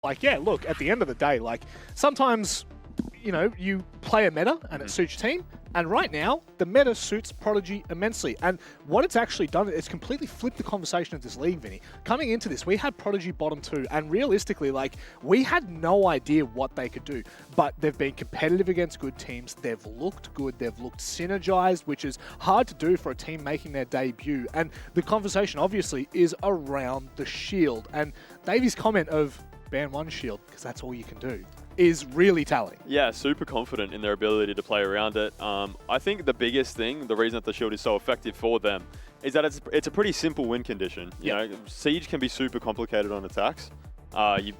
Like, yeah, look, at the end of the day, like, sometimes, you know, you play a meta and it suits your team. And right now, the meta suits Prodigy immensely. And what it's actually done, it's completely flipped the conversation of this league, Vinny. Coming into this, we had Prodigy bottom 2, and realistically, like, we had no idea what they could do. But they've been competitive against good teams. They've looked good. They've looked synergized, which is hard to do for a team making their debut. And the conversation, obviously, is around the shield. And Davey's comment of ban one shield, because that's all you can do, is really telling. Yeah, super confident in their ability to play around it. I think the biggest thing, the reason that the shield is so effective for them, is that it's a pretty simple win condition. You know, Siege can be super complicated on attacks.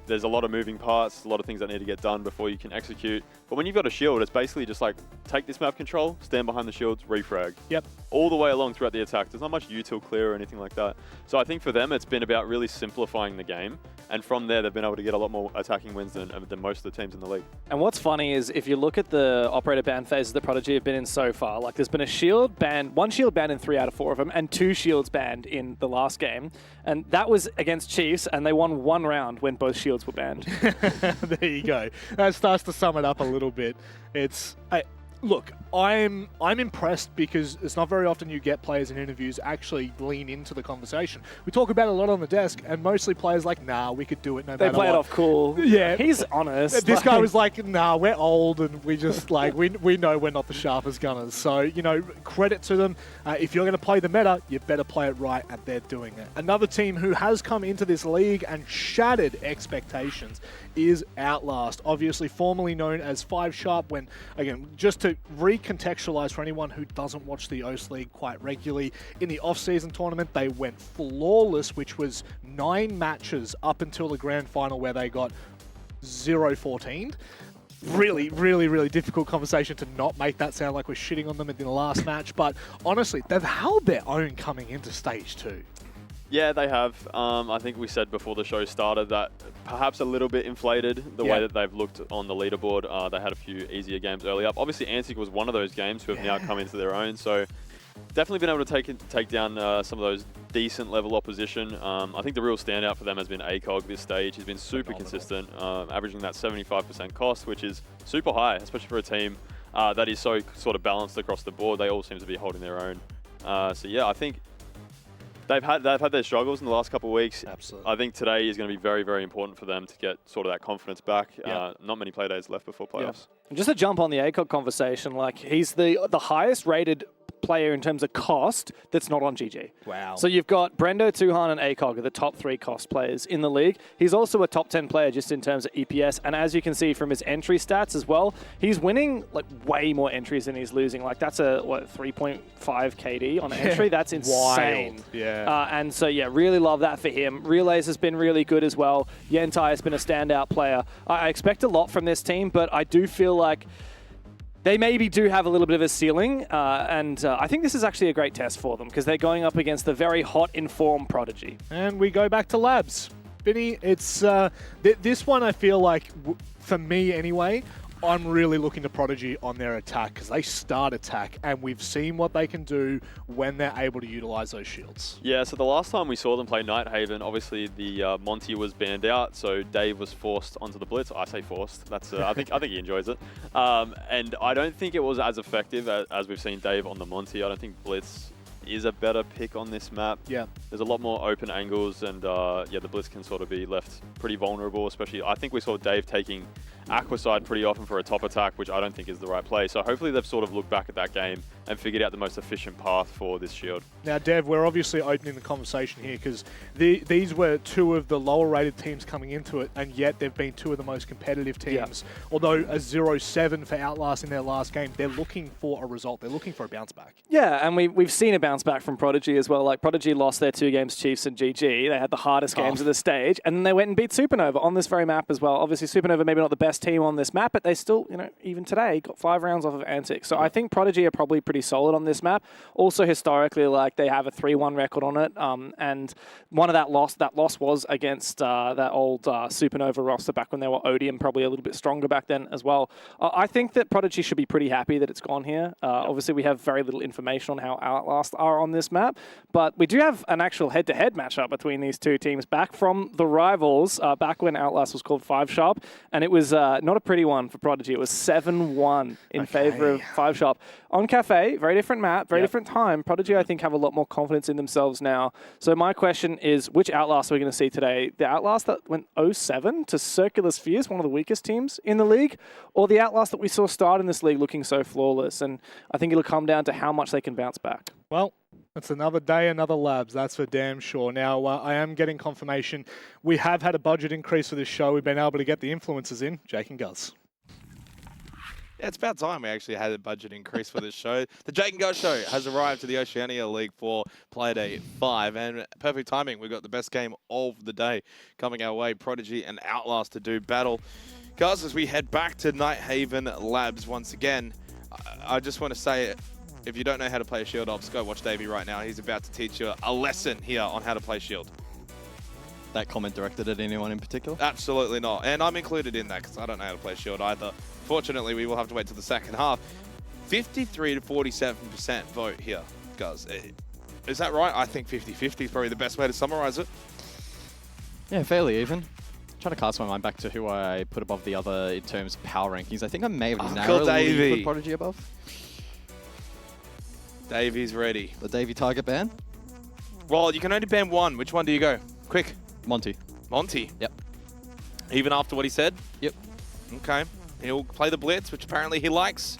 There's a lot of moving parts, a lot of things that need to get done before you can execute. But when you've got a shield, it's basically just like, take this map control, stand behind the shields, refrag. Yep. All the way along throughout the attack. There's not much util clear or anything like that. So I think for them, it's been about really simplifying the game. And from there, they've been able to get a lot more attacking wins than most of the teams in the league. And what's funny is if you look at the operator ban phases that Prodigy have been in so far, like there's been a shield ban, one shield banned in 3 out of 4 of them, and 2 shields banned in the last game. And that was against Chiefs, and they won 1 round when both shields were banned. There you go. That starts to sum it up a little bit. It's... Look, I'm impressed because it's not very often you get players in interviews actually lean into the conversation. We talk about it a lot on the desk, and mostly players like, nah, we could do it no matter what. They play it off cool. Yeah. He's honest. This guy was like, nah, we're old, and we just, like, we know we're not the sharpest gunners. So, you know, credit to them. If you're going to play the meta, you better play it right, and they're doing it. Another team who has come into this league and shattered expectations is OUTLAST, obviously formerly known as 5 Sharp, when, again, just to recontextualize for anyone who doesn't watch the OCE League quite regularly, in the off-season tournament, they went flawless, which was 9 matches up until the grand final where they got 0-14. Really, really, really difficult conversation to not make that sound like we're shitting on them in the last match, but honestly, they've held their own coming into stage 2. Yeah, they have. I think we said before the show started that perhaps a little bit inflated the way that they've looked on the leaderboard. They had a few easier games early up. Obviously, Antic was one of those games who have now come into their own. So definitely been able to take down some of those decent level opposition. I think the real standout for them has been ACOG this stage. He's been super consistent, averaging that 75% cost, which is super high, especially for a team that is so sort of balanced across the board. They all seem to be holding their own. So yeah, I think they've had their struggles in the last couple of weeks. Absolutely. I think today is going to be very, very important for them to get sort of that confidence back. Not many play days left before playoffs. And just to jump on the ACOG conversation, like he's the highest rated player in terms of cost that's not on GG. Wow. So you've got Brendo, Tuhan, and ACOG are the top 3 cost players in the league. He's also a top 10 player just in terms of EPS, and as you can see from his entry stats as well, he's winning like way more entries than he's losing. Like that's a 3.5 KD on entry. That's insane. Wild. Yeah. And so yeah, really love that for him. Relays has been really good as well. Yentai has been a standout player. I expect a lot from this team, but I do feel like they maybe do have a little bit of a ceiling, and I think this is actually a great test for them because they're going up against the very hot, informed Prodigy. And we go back to Labs. Vinny, it's this one I feel like, for me anyway, I'm really looking to Prodigy on their attack because they start attack, and we've seen what they can do when they're able to utilize those shields. Yeah, so the last time we saw them play Nighthaven, obviously the Monty was banned out, so Dave was forced onto the Blitz. I say forced. That's I think he enjoys it, and I don't think it was as effective as we've seen Dave on the Monty. I don't think Blitz is a better pick on this map. Yeah. There's a lot more open angles, and yeah, the Blitz can sort of be left pretty vulnerable, especially I think we saw Dave taking Aqua side pretty often for a top attack, which I don't think is the right play. So hopefully they've sort of looked back at that game and figured out the most efficient path for this shield. Now, Dev, we're obviously opening the conversation here because these were 2 of the lower-rated teams coming into it, and yet they've been 2 of the most competitive teams. Yeah. Although a 0-7 for OUTLAST in their last game, they're looking for a result. They're looking for a bounce back. Yeah, and we've seen a bounce back from Prodigy as well. Like, Prodigy lost their 2 games, Chiefs and GG. They had the hardest games of the stage, and then they went and beat Supernova on this very map as well. Obviously, Supernova maybe not the best best team on this map, but they still, even today, got 5 rounds off of Antic. So I think Prodigy are probably pretty solid on this map. Also, historically, like, they have a 3-1 record on it, and one of that loss was against that old Supernova roster back when they were Odium, probably a little bit stronger back then as well. I think that Prodigy should be pretty happy that it's gone here. Obviously, we have very little information on how OUTLAST are on this map, but we do have an actual head-to-head matchup between these two teams back from the rivals, back when OUTLAST was called 5 Sharp, and it was not a pretty one for Prodigy. It was 7-1 in favor of 5 Sharp. On Cafe, very different map, very different time. Prodigy, I think, have a lot more confidence in themselves now. So my question is, which OUTLAST are we going to see today? The OUTLAST that went 0-7 to Circular Spheres, one of the weakest teams in the league, or the OUTLAST that we saw start in this league looking so flawless? And I think it'll come down to how much they can bounce back. Well, it's another day, another labs, that's for damn sure. Now, I am getting confirmation. We have had a budget increase for this show. We've been able to get the influencers in, Jake and Guz. Yeah, it's about time we actually had a budget increase for this show. The Jake and Gus Show has arrived to the Oceania League for Play Day 5, and perfect timing. We've got the best game of the day coming our way, Prodigy and OUTLAST to do battle. Guys, as we head back to Nighthaven Labs once again, I just want to say, if you don't know how to play a Shield Ops, go watch Davey right now. He's about to teach you a lesson here on how to play Shield. That comment directed at anyone in particular? Absolutely not. And I'm included in that because I don't know how to play Shield either. Fortunately, we will have to wait till the second half. 53 to 47% vote here, guys. Is that right? I think 50-50 is probably the best way to summarize it. Yeah, fairly even. Trying to cast my mind back to who I put above the other in terms of power rankings. I think I may have narrowly put Prodigy above. Davey's ready. The Davey target ban? Well, you can only ban one. Which one do you go? Quick. Monty. Monty? Yep. Even after what he said? Yep. Okay. He'll play the Blitz, which apparently he likes.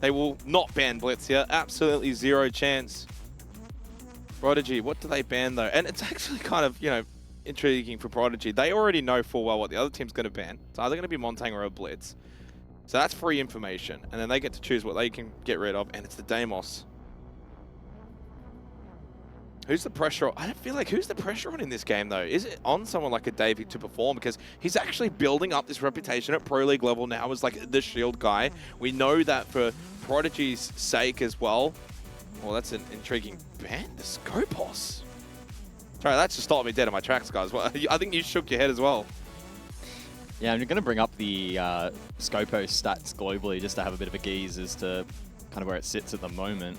They will not ban Blitz here. Absolutely zero chance. Prodigy, what do they ban though? And it's actually kind of, intriguing for Prodigy. They already know full well what the other team's going to ban. It's either going to be Montang or a Blitz. So that's free information. And then they get to choose what they can get rid of, and it's the Deimos. Who's the pressure on? I don't feel like who's the pressure on in this game, though? Is it on someone like a Davey to perform? Because he's actually building up this reputation at Pro League level now as like the Shield guy. We know that for Prodigy's sake as well. Well, that's an intriguing ban. The Scopos. Sorry, that just stopped me dead in my tracks, guys. Well, I think you shook your head as well. Yeah, I'm going to bring up the Scopos stats globally just to have a bit of a gaze as to kind of where it sits at the moment.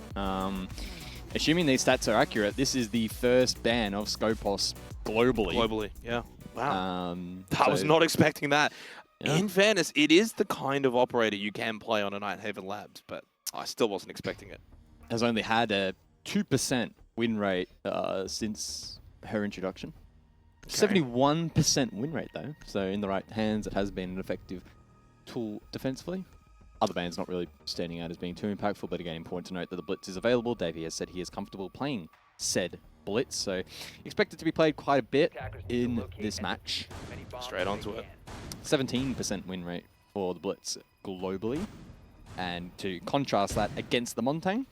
Assuming these stats are accurate, this is the first ban of Scopos globally. Globally, yeah. Wow. I so was not expecting that. Yeah. In fairness, it is the kind of operator you can play on a Nighthaven Labs, but I still wasn't expecting it. Has only had a 2% win rate since her introduction. Okay. 71% win rate, though. So in the right hands, it has been an effective tool defensively. Other bans not really standing out as being too impactful, but again, important to note that the Blitz is available. Davey has said he is comfortable playing said Blitz, so expect it to be played quite a bit in this match. Straight onto it. 17% win rate for the Blitz globally. And to contrast that against the Montang,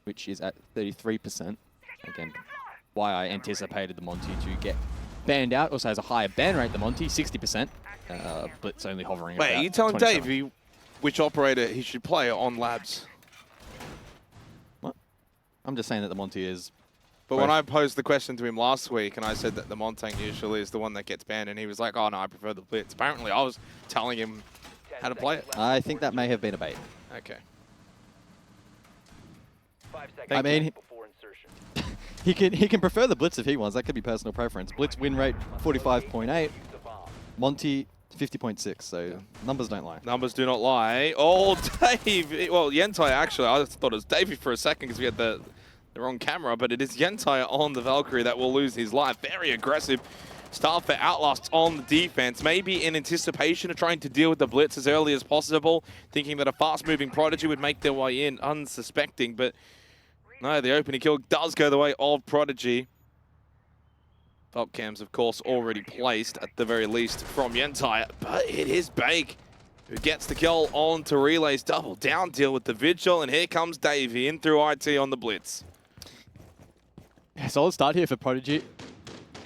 which is at 33%. Again, why I anticipated the Monty to get banned out. Also has a higher ban rate than Monty, 60%. Blitz only hovering Wait, about are you telling 27. Davey which operator he should play on Labs? What? I'm just saying that the Monty is... But when I posed the question to him last week and I said that the Montang usually is the one that gets banned and he was like, oh no, I prefer the Blitz. Apparently I was telling him how to play it. I think that may have been a bait. Okay. I mean, he can prefer the Blitz if he wants. That could be personal preference. Blitz win rate 45.8. Monty 50.6. So numbers don't lie. Numbers do not lie. Oh, Dave. Well, Yentai actually. I thought it was Davey for a second because we had the wrong camera, but it is Yentai on the Valkyrie that will lose his life. Very aggressive start for OUTLAST on the defense. Maybe in anticipation of trying to deal with the Blitz as early as possible, thinking that a fast-moving Prodigy would make their way in, unsuspecting, but no, the opening kill does go the way of Prodigy. Cams, of course, already placed at the very least from Yentai, but it is Bake who gets the kill on to Relay's double down deal with the Vigil, and here comes Davey in through IT on the Blitz. Yeah, solid start here for Prodigy.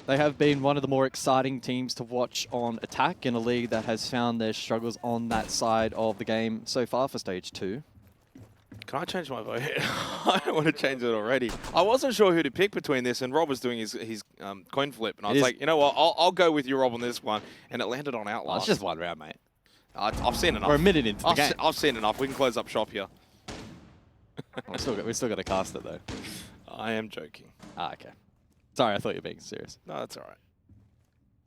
They have been one of the more exciting teams to watch on attack in a league that has found their struggles on that side of the game so far for Stage 2. Can I change my vote? I don't want to change it already. I wasn't sure who to pick between this, and Rob was doing his coin flip, and I was like, you know what, I'll go with you, Rob, on this one, and it landed on Outlast. Well, it's just one round, mate. I've seen enough. We're a minute into the game. I've seen enough. We can close up shop here. we still got to cast it, though. I am joking. Ah, okay. Sorry, I thought you were being serious. No, that's all right.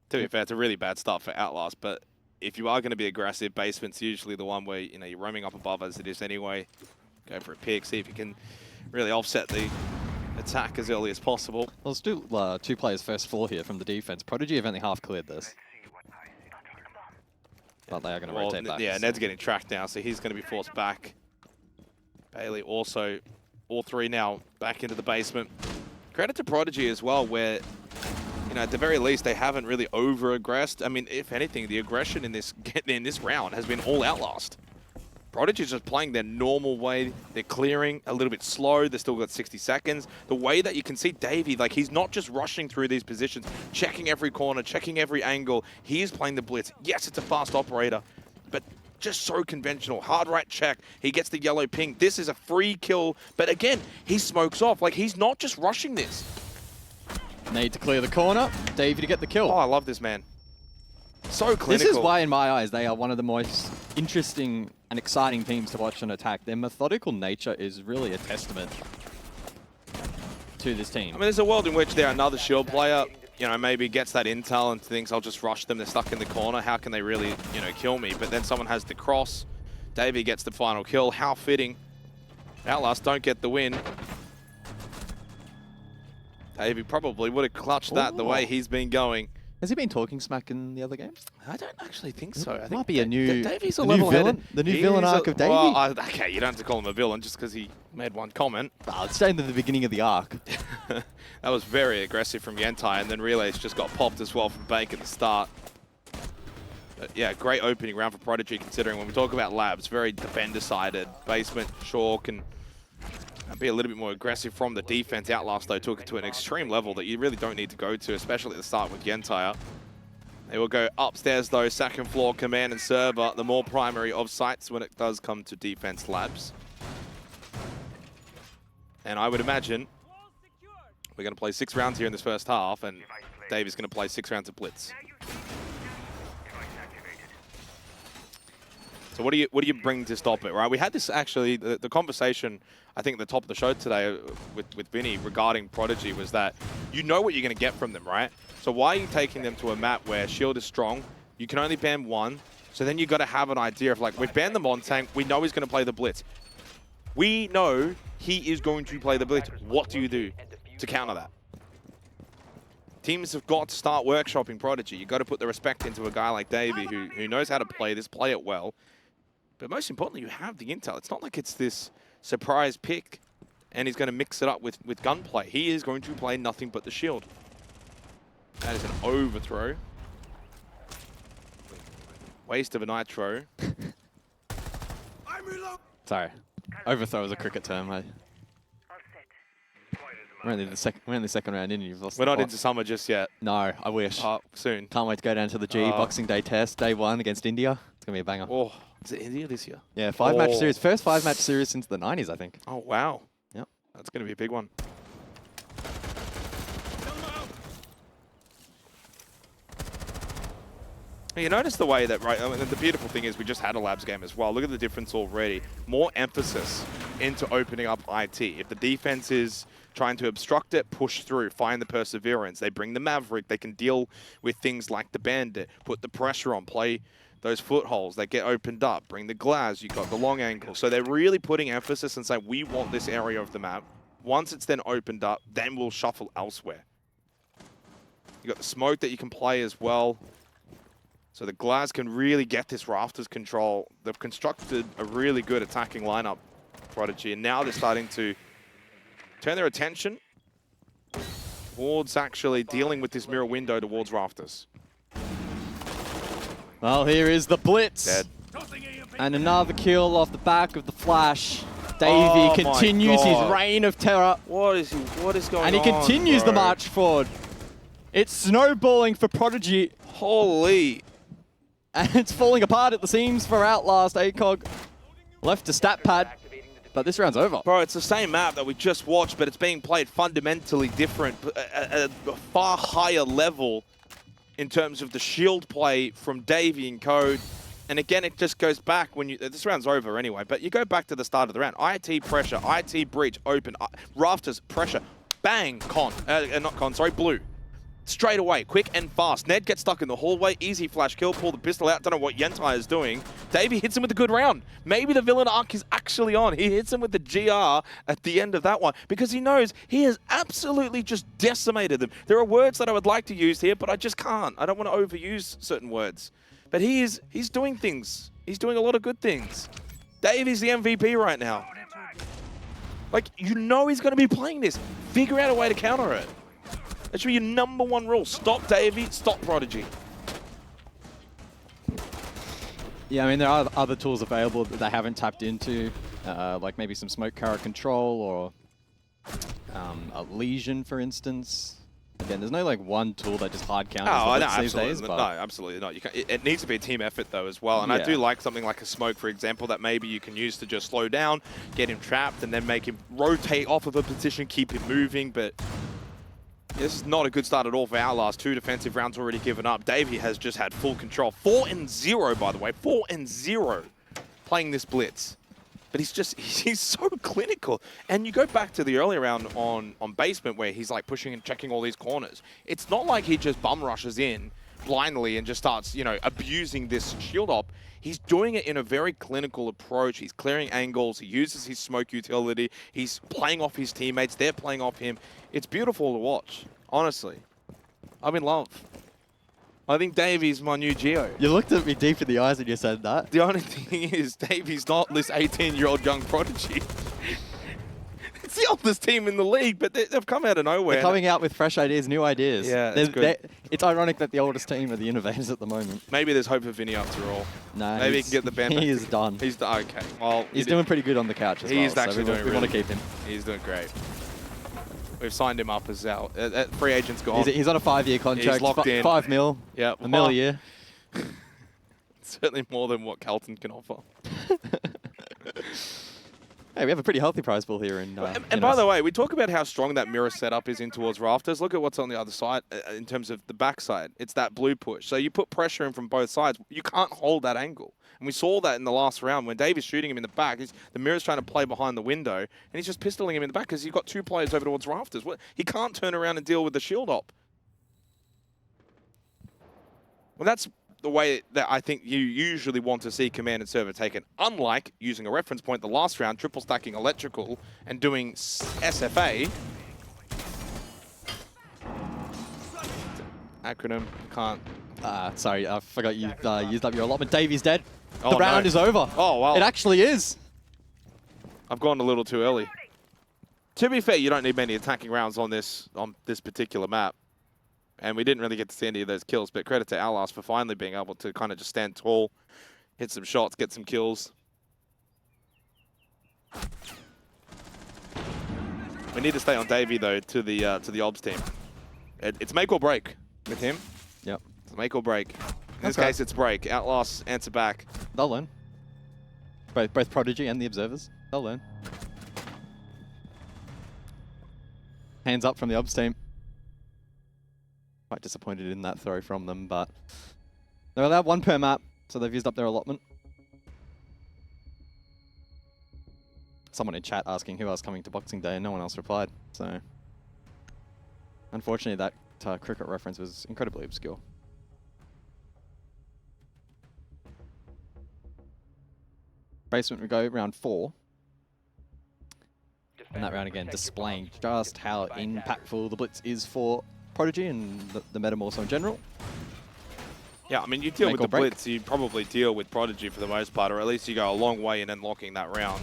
To be fair, it's a really bad start for Outlast, but if you are going to be aggressive, basement's usually the one where you're roaming up above as it is anyway. Go for a pick, see if you can really offset the attack as early as possible. Well, let's do 2 players first floor here from the defense. Prodigy have only half cleared this. But they are going to rotate back. Yeah, Ned's getting tracked now, so he's going to be forced back. Bailey also, all 3 now back into the basement. Credit to Prodigy as well, where, at the very least, they haven't really over-aggressed. I mean, if anything, the aggression in this round has been all Outlast. Prodigy's just playing their normal way. They're clearing a little bit slow. They've still got 60 seconds. The way that you can see Davey, like, he's not just rushing through these positions, checking every corner, checking every angle. He is playing the blitz. Yes, it's a fast operator, but just so conventional. Hard right check. He gets the yellow ping. This is a free kill, but again, he smokes off. Like, he's not just rushing this. Need to clear the corner. Davey to get the kill. Oh, I love this man. So clinical. This is why, in my eyes, they are one of the most interesting and exciting teams to watch on attack. Their methodical nature is really a testament to this team. I mean, there's a world in which they're another shield player, maybe gets that intel and thinks, I'll just rush them. They're stuck in the corner. How can they really, kill me? But then someone has the cross. Davey gets the final kill. How fitting. Outlast don't get the win. Davey probably would have clutched that the way he's been going. Has he been talking smack in the other games? I don't actually think so. I think might be a new, Davey's a new villain. The new villain arc of Davey. Well, okay, you don't have to call him a villain just because he made one comment. It's staying at the beginning of the arc. That was very aggressive from Yantai, and then Relays just got popped as well from Bank at the start. But yeah, great opening round for Prodigy, considering when we talk about labs, very defender-sided. Basement, sure, can be a little bit more aggressive from the defense. Outlast, though, took it to an extreme level that you really don't need to go to, especially at the start with Yantai. They will go upstairs, though, second floor, command and server, the more primary of sites when it does come to defense labs. And I would imagine we're going to play 6 rounds here in this first half, and Dave is going to play 6 rounds of Blitz. So what do you bring to stop it, right? We had this actually, the conversation, I think at the top of the show today with Vinny regarding Prodigy was that you know what you're going to get from them, right? So why are you taking them to a map where shield is strong? You can only ban 1. So then you got to have an idea of like, we've banned the Montang, we know he's going to play the Blitz. We know he is going to play the Blitz. What do you do to counter that? Teams have got to start workshopping Prodigy. You've got to put the respect into a guy like Davey who knows how to play this, play it well. But most importantly, you have the intel. It's not like it's this surprise pick and he's going to mix it up with gunplay. He is going to play nothing but the shield. That is an overthrow. Waste of a nitro. Sorry. Overthrow is a cricket term. We're only the second round in and you've lost. We're not into summer just yet. No, I wish. Soon. Can't wait to go down to the G Boxing Day test, day 1 against India. It's going to be a banger. Oh, is it India this year? Yeah, 5-match series. First 5-match series since the 90s, I think. Oh, wow. Yep. That's going to be a big one. You notice the way that, right, I mean, the beautiful thing is we just had a labs game as well. Look at the difference already. More emphasis into opening up IT. If the defense is trying to obstruct it, push through, find the perseverance. They bring the Maverick. They can deal with things like the Bandit, put the pressure on, play those footholds. They get opened up, bring the Glaz. You got the long angle. So they're really putting emphasis and saying, we want this area of the map. Once it's then opened up, then we'll shuffle elsewhere. You got the smoke that you can play as well. So the Glaz can really get this Rafters control. They've constructed a really good attacking lineup, Prodigy, and now they're starting to turn their attention towards actually dealing with this mirror window towards Rafters. Well, here is the Blitz. Dead. And another kill off the back of the Flash. Davey continues his reign of terror. What is going on? And he continues the march forward. It's snowballing for Prodigy, Holy. and it's falling apart at the seams for Outlast. ACOG left to stat pad, but this round's over. Bro, it's the same map that we just watched, but it's being played fundamentally different, at a far higher level in terms of the shield play from Davey and Code. And again, it just goes back when you... This round's over anyway, but you go back to the start of the round. IT pressure, IT breach, open, rafters pressure, bang, blue. Straight away, quick and fast. Ned gets stuck in the hallway, easy flash kill, pull the pistol out. Don't know what Yentai is doing. Davey hits him with a good round. Maybe the villain arc is actually on. He hits him with the GR at the end of that one because he knows he has absolutely just decimated them. There are words that I would like to use here, but I just can't. I don't want to overuse certain words. But he's doing things. He's doing a lot of good things. Davey's the MVP right now. Like, you know he's going to be playing this. Figure out a way to counter it. That should be your #1 rule. Stop Davey, stop Prodigy. Yeah, I mean, there are other tools available that they haven't tapped into, like maybe some smoke carrot control or a lesion, for instance. Again, there's no like one tool that just hard counters the blitz these days. But No, absolutely not. You can't, it needs to be a team effort though as well. And I do like something like a smoke, for example, that maybe you can use to just slow down, get him trapped, and then make him rotate off of a position, keep him moving. But this is not a good start at all for Outlast. 2 defensive rounds already given up. Davey has just had full control. 4-0, by the way. 4-0 playing this blitz. But he's so clinical. And you go back to the earlier round on basement where he's like pushing and checking all these corners. It's not like he just bum rushes in blindly and just starts, you know, abusing this shield op. He's doing it in a very clinical approach. He's clearing angles. He uses his smoke utility. He's playing off his teammates. They're playing off him. It's beautiful to watch, honestly. I'm in love. I think Davey's my new Geo. you looked at me deep in the eyes when you said that. The only thing is, Davey's not this 18-year-old young prodigy. It's the oldest team in the league, but they've come out of nowhere. They're coming out with fresh ideas, new ideas. Yeah, it's good. It's ironic that the oldest team are the innovators at the moment. Maybe there's hope for Vinny after all. No, Maybe he can get the band back. He is done. He's okay. Well, He's doing pretty good on the couch as well. He's actually doing We want to really keep him. He's doing great. We've signed him up as our free agent's gone. He's on a 5-year contract. He's locked in. 5 mil. Yeah, $1 mil a year. Certainly more than what Carlton can offer. Hey, we have a pretty healthy prize pool here and by the way, we talk about how strong that mirror setup is in towards rafters. Look at what's on the other side in terms of the backside. It's that blue push. So you put pressure in from both sides. You can't hold that angle. And we saw that in the last round when Davey's shooting him in the back. The mirror's trying to play behind the window, and he's just pistoling him in the back because you've got 2 players over towards rafters. He can't turn around and deal with the shield op. Well, that's the way that I think you usually want to see command and server taken. Unlike using a reference point the last round, triple stacking electrical and doing SFA. Acronym, can't. Sorry, I forgot you used up your allotment. Davey's dead. Oh, the round is over. Oh, wow. It actually is. I've gone a little too early. To be fair, you don't need many attacking rounds on this particular map. And we didn't really get to see any of those kills, but credit to Outlast for finally being able to kind of just stand tall, hit some shots, get some kills. We need to stay on Davey though to the obs team. It's make or break with him. Yep. It's make or break. In this case, it's break. Outlast answer back. They'll learn. Both Prodigy and the Observers. They'll learn. Hands up from the obs team. Quite disappointed in that throw from them, but they're allowed 1 per map, so they've used up their allotment. Someone in chat asking who else coming to Boxing Day, and no one else replied. So, unfortunately, that cricket reference was incredibly obscure. Basement we go, round 4. And that round again displaying just how impactful the blitz is for Prodigy and the meta more so in general. Yeah, I mean, you deal Make with or the break. blitz, you probably deal with Prodigy for the most part, or at least you go a long way in unlocking that round.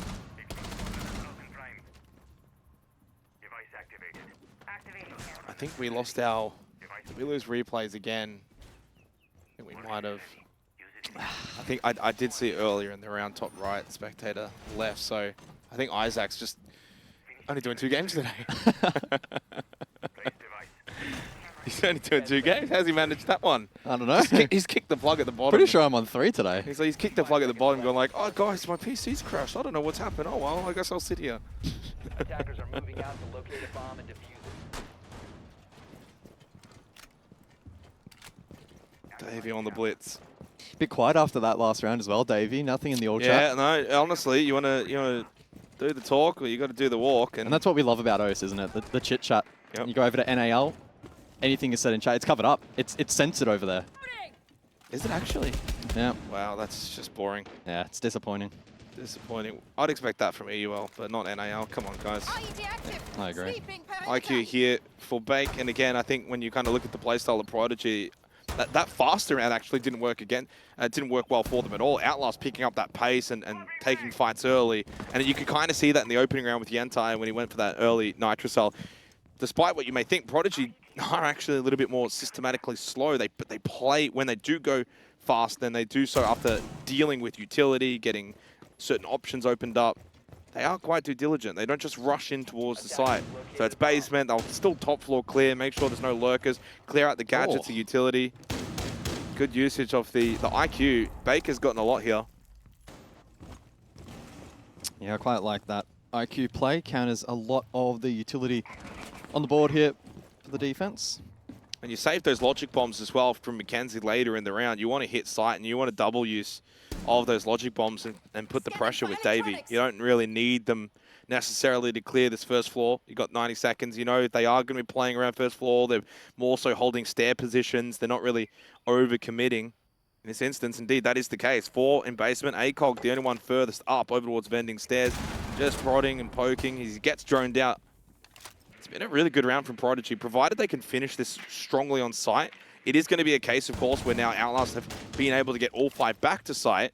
I think we lost our... Did we lose replays again? I think we might have. I think I did see it earlier in the round, top right, spectator left, so I think Isaac's just only doing 2 games today. He's only doing 2 games. How's he managed that one? I don't know. He's kicked the plug at the bottom. Pretty sure I'm on 3 today. He's kicked the plug at the bottom, going like, "Oh guys, my PC's crashed. I don't know what's happened. Oh well, I guess I'll sit here." Attackers are moving out to locate a bomb and defuse it. Davey on the blitz. Bit quiet after that last round as well, Davey. Nothing in the all Yeah, chat. no, honestly, you wanna do the talk or you got to do the walk, And that's what we love about OCE, isn't it? The chit chat. Yep. You go over to NAL, anything is said in chat. It's covered up. It's censored over there. Is it actually? Yeah. Wow, that's just boring. Yeah, it's disappointing. Disappointing. I'd expect that from EUL, but not NAL. Come on, guys. I agree. IQ here for Bake, and again, I think when you kind of look at the playstyle of Prodigy, that faster round actually didn't work again. It didn't work well for them at all. OUTLAST picking up that pace and taking fights early, and you could kind of see that in the opening round with Yentai when he went for that early Nitrocell. Despite what you may think, Prodigy are actually a little bit more systematically slow. But they play, when they do go fast, then they do so after dealing with utility, getting certain options opened up. They are quite due diligent. They don't just rush in towards the site. So it's basement, they'll still top floor clear, make sure there's no lurkers, clear out the gadgets, the utility. Good usage of the IQ. Baker's gotten a lot here. Yeah, I quite like that. IQ play counters a lot of the utility on the board here for the defense. And you save those logic bombs as well from Mackenzie later in the round. You want to hit site and you want to double use of those logic bombs and put the pressure with Davey. You don't really need them necessarily to clear this first floor. You got 90 seconds. You know they are going to be playing around first floor. They're more so holding stair positions. They're not really over-committing. In this instance, indeed, that is the case. 4 in basement. ACOG, the only one furthest up over towards vending stairs. Just prodding and poking. He gets droned out. It's been a really good round from Prodigy. Provided they can finish this strongly on site, it is going to be a case, of course, where now OUTLAST have been able to get all 5 back to site.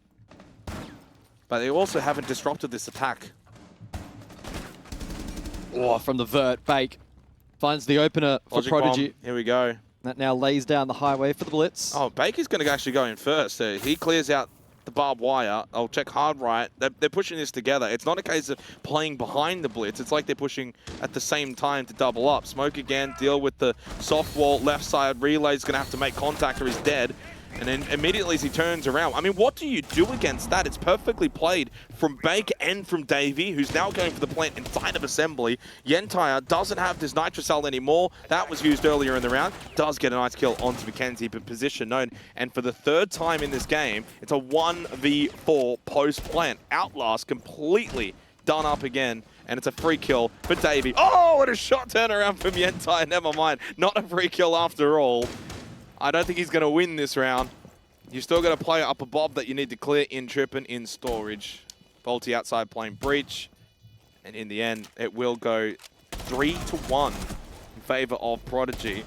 But they also haven't disrupted this attack. Oh, from the vert, Bake finds the opener for Logic Prodigy. bomb. Here we go. That now lays down the highway for the blitz. Oh, Baker's going to actually go in first. So he clears out the barbed wire. I'll check hard right. They're pushing this together. It's not a case of playing behind the blitz. It's like they're pushing at the same time to double up. Smoke again, deal with the soft wall. Left side relay's going to have to make contact or he's dead. And then immediately as he turns around, I mean, what do you do against that? It's perfectly played from Bake and from Davey, who's now going for the plant inside of assembly. Yentai doesn't have this Nitrocell anymore. That was used earlier in the round. Does get a nice kill onto Mackenzie, but position known. And for the 3rd time in this game, it's a 1v4 post-plant. OUTLAST completely done up again. And it's a free kill for Davey. Oh, what a shot turnaround from Yentai. Never mind. Not a free kill after all. I don't think he's going to win this round. You still got to play up a bob that you need to clear in trip and in storage. Bolty outside playing breach. And in the end, it will go 3-1 in favor of Prodigy.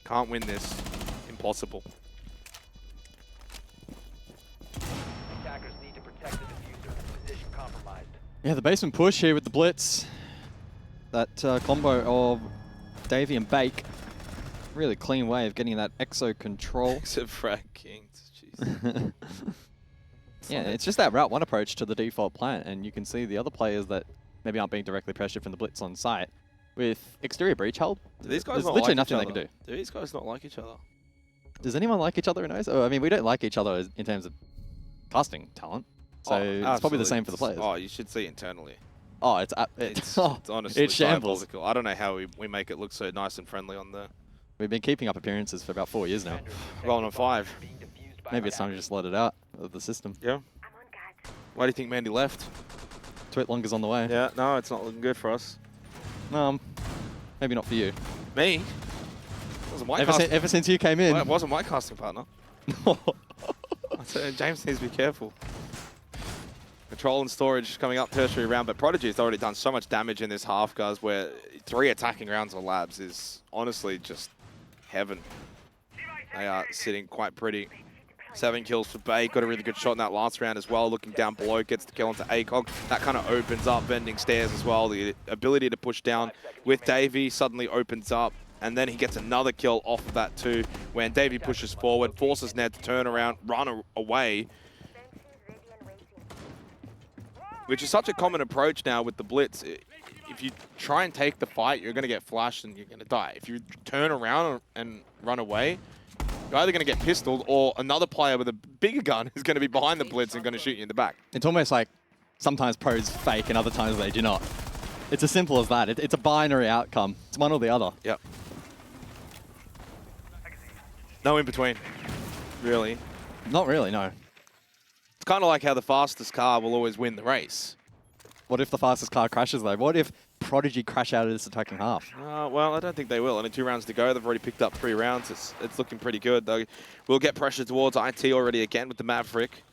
Can't win this. Impossible. Attackers need to protect the diffuser. Position compromised. Yeah, the basement push here with the blitz. That combo of Davey and Bake. Really clean way of getting that exo control. Except Frag Kings. Jeez. Yeah, it's just that Route 1 approach to the default plant, and you can see the other players that maybe aren't being directly pressured from the blitz on site. With exterior breach held, Do these guys there's not literally like nothing each they can other? do. Do these guys not like each other? Does anyone like each other in OCE? Oh, I mean, we don't like each other in terms of casting talent, so it's probably the same for the players. Oh, you should see internally. Oh, it's It's honestly it's shambles. diabolical. I don't know how we make it look so nice and friendly on the... We've been keeping up appearances for about 4 years now. Rolling on 5. Maybe it's time to just let it out of the system. Yeah. Why do you think Mandy left? Twit Longer's on the way. Yeah, no, it's not looking good for us. Maybe not for you. Me? It wasn't my Ever since you came in. Well, it wasn't my casting partner. I said, James needs to be careful. Control and storage coming up tertiary round, but Prodigy has already done so much damage in this half, guys, where 3 attacking rounds of labs is honestly just heaven. They are sitting quite pretty. 7 kills for Bay. Got a really good shot in that last round as well. Looking down below, gets the kill onto ACOG. That kind of opens up vending stairs as well. The ability to push down with Davey suddenly opens up. And then he gets another kill off of that too, when Davey pushes forward, forces Ned to turn around, run away. Which is such a common approach now with the blitz. If if you try and take the fight, you're going to get flashed and you're going to die. If you turn around and run away, you're either going to get pistoled or another player with a bigger gun is going to be behind the blitz and going to shoot you in the back. It's almost like sometimes pros fake and other times they do not. It's as simple as that. It's a binary outcome. It's one or the other. Yep. No in between, really. Not really, no. It's kind of like how the fastest car will always win the race. What if the fastest car crashes, though? What if Prodigy crash out of this attacking half? Well, I don't think they will. Only 2 rounds to go. They've already picked up 3 rounds. It's looking pretty good, though. We'll get pressure towards IT already again with the Maverick.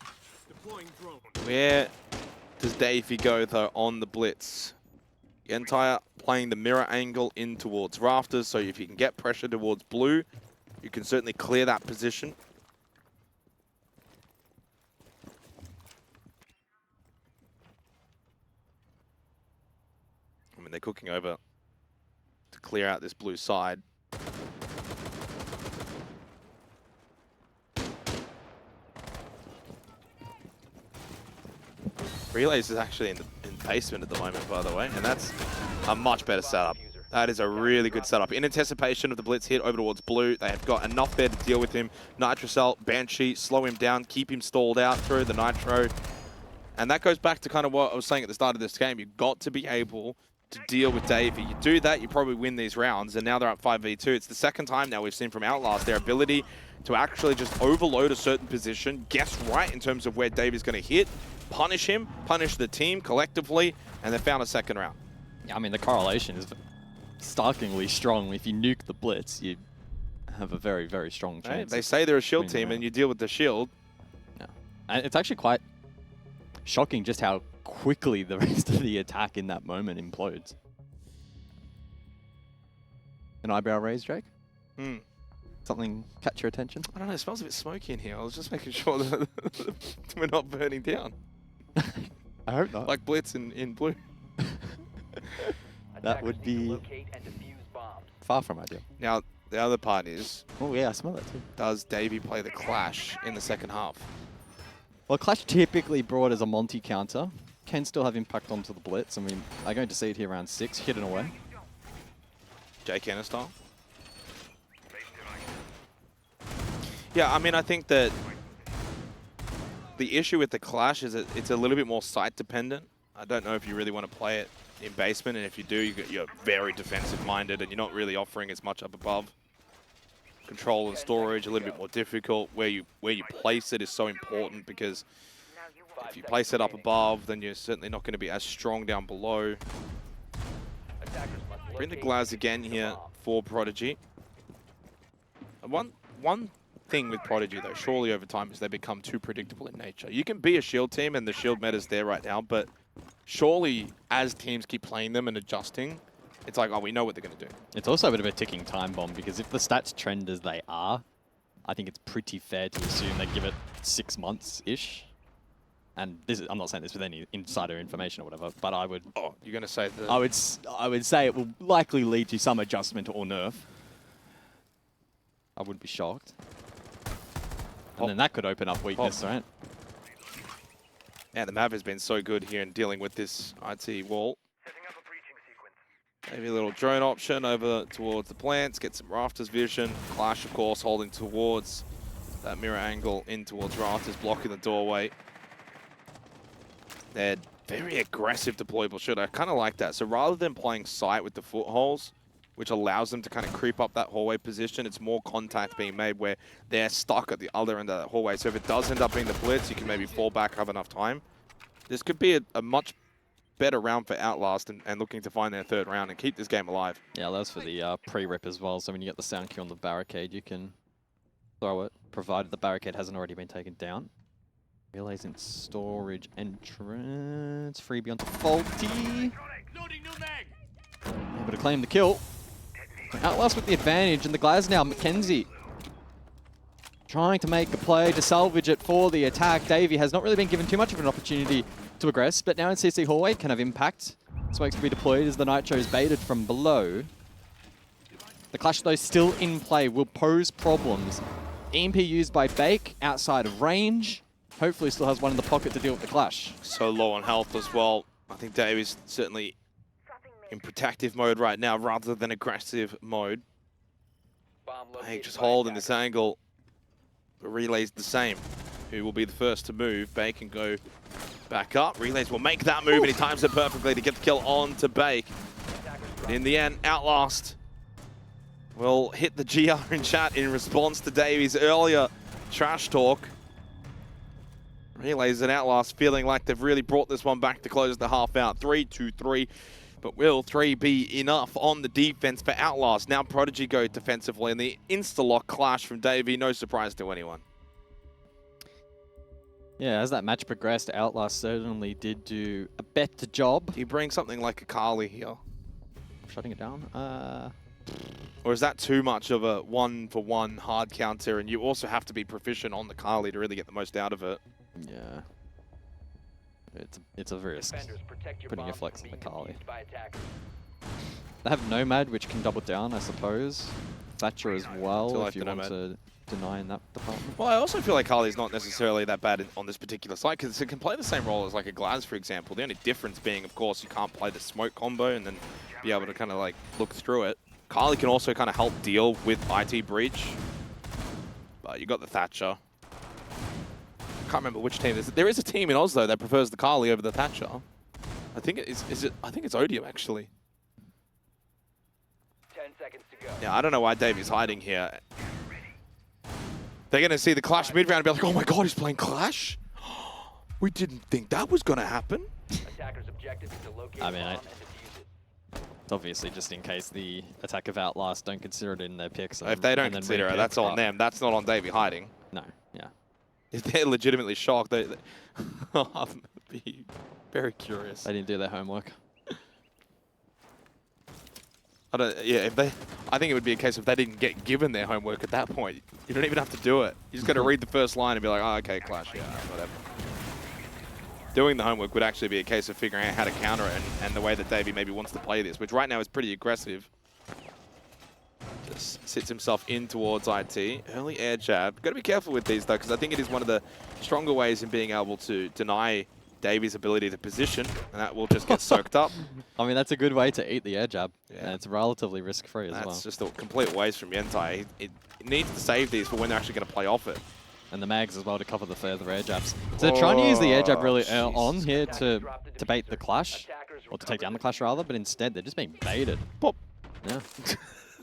Where does Davey go, though, on the blitz? Entire playing the mirror angle in towards rafters, so if you can get pressure towards blue, you can certainly clear that position. I mean, they're cooking over to clear out this blue side. Relays is actually in basement at the moment, by the way, and that's a much better setup. That is a really good setup. In anticipation of the blitz hit over towards blue, they have got enough there to deal with him. Nitrocell, Banshee, slow him down, keep him stalled out through the Nitro. And that goes back to kind of what I was saying at the start of this game. You've got to be able to deal with Davey. You do that, you probably win these rounds, and now they're up 5v2. It's the second time now we've seen from Outlast their ability to actually just overload a certain position, guess right in terms of where Davey's going to hit, punish him, punish the team collectively, and they found a second round. Yeah, I mean, the correlation is starkingly strong. If you nuke the blitz, you have a very, very strong chance. Right? They say they're a shield team, and you deal with the shield. Yeah. And it's actually quite shocking just how quickly the rest of the attack in that moment implodes. An eyebrow raise, Drake? Something catch your attention? I don't know, it smells a bit smoky in here. I was just making sure that we're not burning down. I hope not. Like Blitz in blue. That would be far from ideal. Now, the other part is, Oh yeah, I smell that too. does Davey play the Clash in the second half? Well, Clash typically brought as a Monty counter. Can still have impact onto the blitz. I mean, I'm going to see it here around 6, hidden away. Jay Kenner style? Yeah, I mean, I think that the issue with the Clash is that it's a little bit more site dependent. I don't know if you really want to play it in basement, and if you do, you're very defensive minded and you're not really offering as much up above. Control and storage a little bit more difficult. Where you place it is so important, because if you place it up above, then you're certainly not going to be as strong down below. Bring the Glaz again here for Prodigy. One thing with Prodigy, though, surely over time, is they become too predictable in nature. You can be a shield team, and the shield meta's there right now, but surely as teams keep playing them and adjusting, it's like, oh, we know what they're going to do. It's also a bit of a ticking time bomb, because if the stats trend as they are, I think it's pretty fair to assume they give it 6 months-ish. And this is, I'm not saying this with any insider information or whatever, but I would... Oh, you're going to say that... I would say it will likely lead to some adjustment or nerf. I wouldn't be shocked. And then that could open up weakness, right? Yeah, the Mav has been so good here in dealing with this IT wall. Maybe a little drone option over towards the plants, get some rafters vision. Clash, of course, holding towards that mirror angle in towards rafters, blocking the doorway. They're very aggressive deployable shoot. I kind of like that. So rather than playing sight with the footholes, which allows them to kind of creep up that hallway position, it's more contact being made where they're stuck at the other end of that hallway. So if it does end up being the blitz, you can maybe fall back, have enough time. This could be a much better round for Outlast and looking to find their third round and keep this game alive. Yeah, that's for the pre-rip as well. So when you get the sound cue on the barricade, you can throw it, provided the barricade hasn't already been taken down. Relays in storage entrance. Freebie onto Faulty. Able to claim the kill. Outlast with the advantage, and the Glaz now, Mackenzie trying to make a play to salvage it for the attack. Davey has not really been given too much of an opportunity to aggress, but now in CC hallway can have impact. Smokes to be deployed as the Nitro is baited from below. The Clash, though, still in play, will pose problems. EMP used by Bake outside of range. Hopefully still has one in the pocket to deal with the Clash. So low on health as well. I think Davey's certainly in protective mode right now rather than aggressive mode. Bomb Bake located just by holding this attackers. angle. But Relay's the same. Who will be the first to move? Bake can go back up. Relays will make that move, and he times it perfectly to get the kill on to Bake. Attackers But drop in the end, Outlast will hit the GR in chat in response to Davies' earlier trash talk. Relays and Outlast feeling like they've really brought this one back to close the half out. 3-2-3. But will 3 be enough on the defense for Outlast? Now Prodigy go defensively, and the insta-lock clash from Davey, no surprise to anyone. Yeah, as that match progressed, Outlast certainly did do a better job. Do you bring something like a Kali here? Shutting it down. Or is that too much of a one-for-one hard counter, and you also have to be proficient on the Kali to really get the most out of it? Yeah. It's a risk. defenders. Protect your Putting your bombs flex from on the being Kali. used by attackers. They have Nomad, which can double down, I suppose. Thatcher as Still well, like if you the want Nomad. to deny in that department. Well, I also feel like Kali's not necessarily that bad on this particular site, because it can play the same role as like a Glaz, for example. The only difference being, of course, you can't play the smoke combo and then be able to kind of like look through it. Kali can also kind of help deal with IT Breach. But you got the Thatcher. Can't remember which team. There is a team in Oz, though, that prefers the Kali over the Thatcher. I think it is it? I think it's Odium, actually. 10 seconds to go. Yeah, I don't know why Davey's hiding here. They're going to see the Clash mid-round and be like, oh my god, he's playing Clash? We didn't think that was going to happen. Attackers' objective is to locate I the mean, bomb and defuse it. It's obviously just in case the attack of Outlast don't consider it in their picks. If they don't and then consider it, re-pick, that's on but them. That's not on Davey hiding. No, yeah. If they're legitimately shocked, I'll be very curious. They didn't do their homework. I think it would be a case if they didn't get given their homework at that point. You don't even have to do it. You just got to read the first line and be like, oh, okay, Clash, yeah, whatever. Doing the homework would actually be a case of figuring out how to counter it and the way that Davey maybe wants to play this, which right now is pretty aggressive. Just sits himself in towards IT. Early air jab. Got to be careful with these, though, because I think it is one of the stronger ways in being able to deny Davey's ability to position, and that will just get soaked up. I mean, that's a good way to eat the air jab. Yeah. And it's relatively risk-free as well. That's just a complete waste from Yentai. It needs to save these for when they're actually going to play off it. And the mags as well to cover the further air jabs. So they're trying to use the air jab really early on Jesus. here Attackers to drop the bait the diffuser. clash, Attackers or to take recover down the the clash rather, but instead they're just being baited. Pop. Yeah.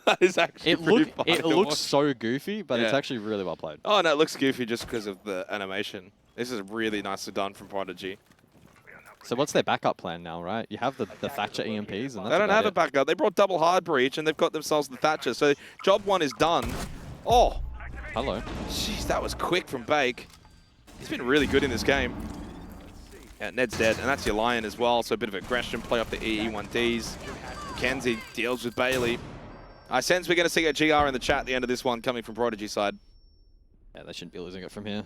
That is actually pretty funny It to looks watch. so goofy, but it's Yeah. actually really well played. Oh, no, it looks goofy just because of the animation. This is really nicely done from Prodigy. So what's their backup plan now, right? You have the Thatcher EMPs, and that's They don't about have a it. backup. They brought double hard breach, and they've got themselves the Thatcher. So job one is done. Oh, Hello. jeez, that was quick from Bake. He's been really good in this game. Yeah, Ned's dead, and that's your Lion as well. So a bit of aggression, play off the EE1Ds. Kenzie deals with Bailey. I sense we're going to see a GR in the chat at the end of this one coming from Prodigy side. Yeah, they shouldn't be losing it from here.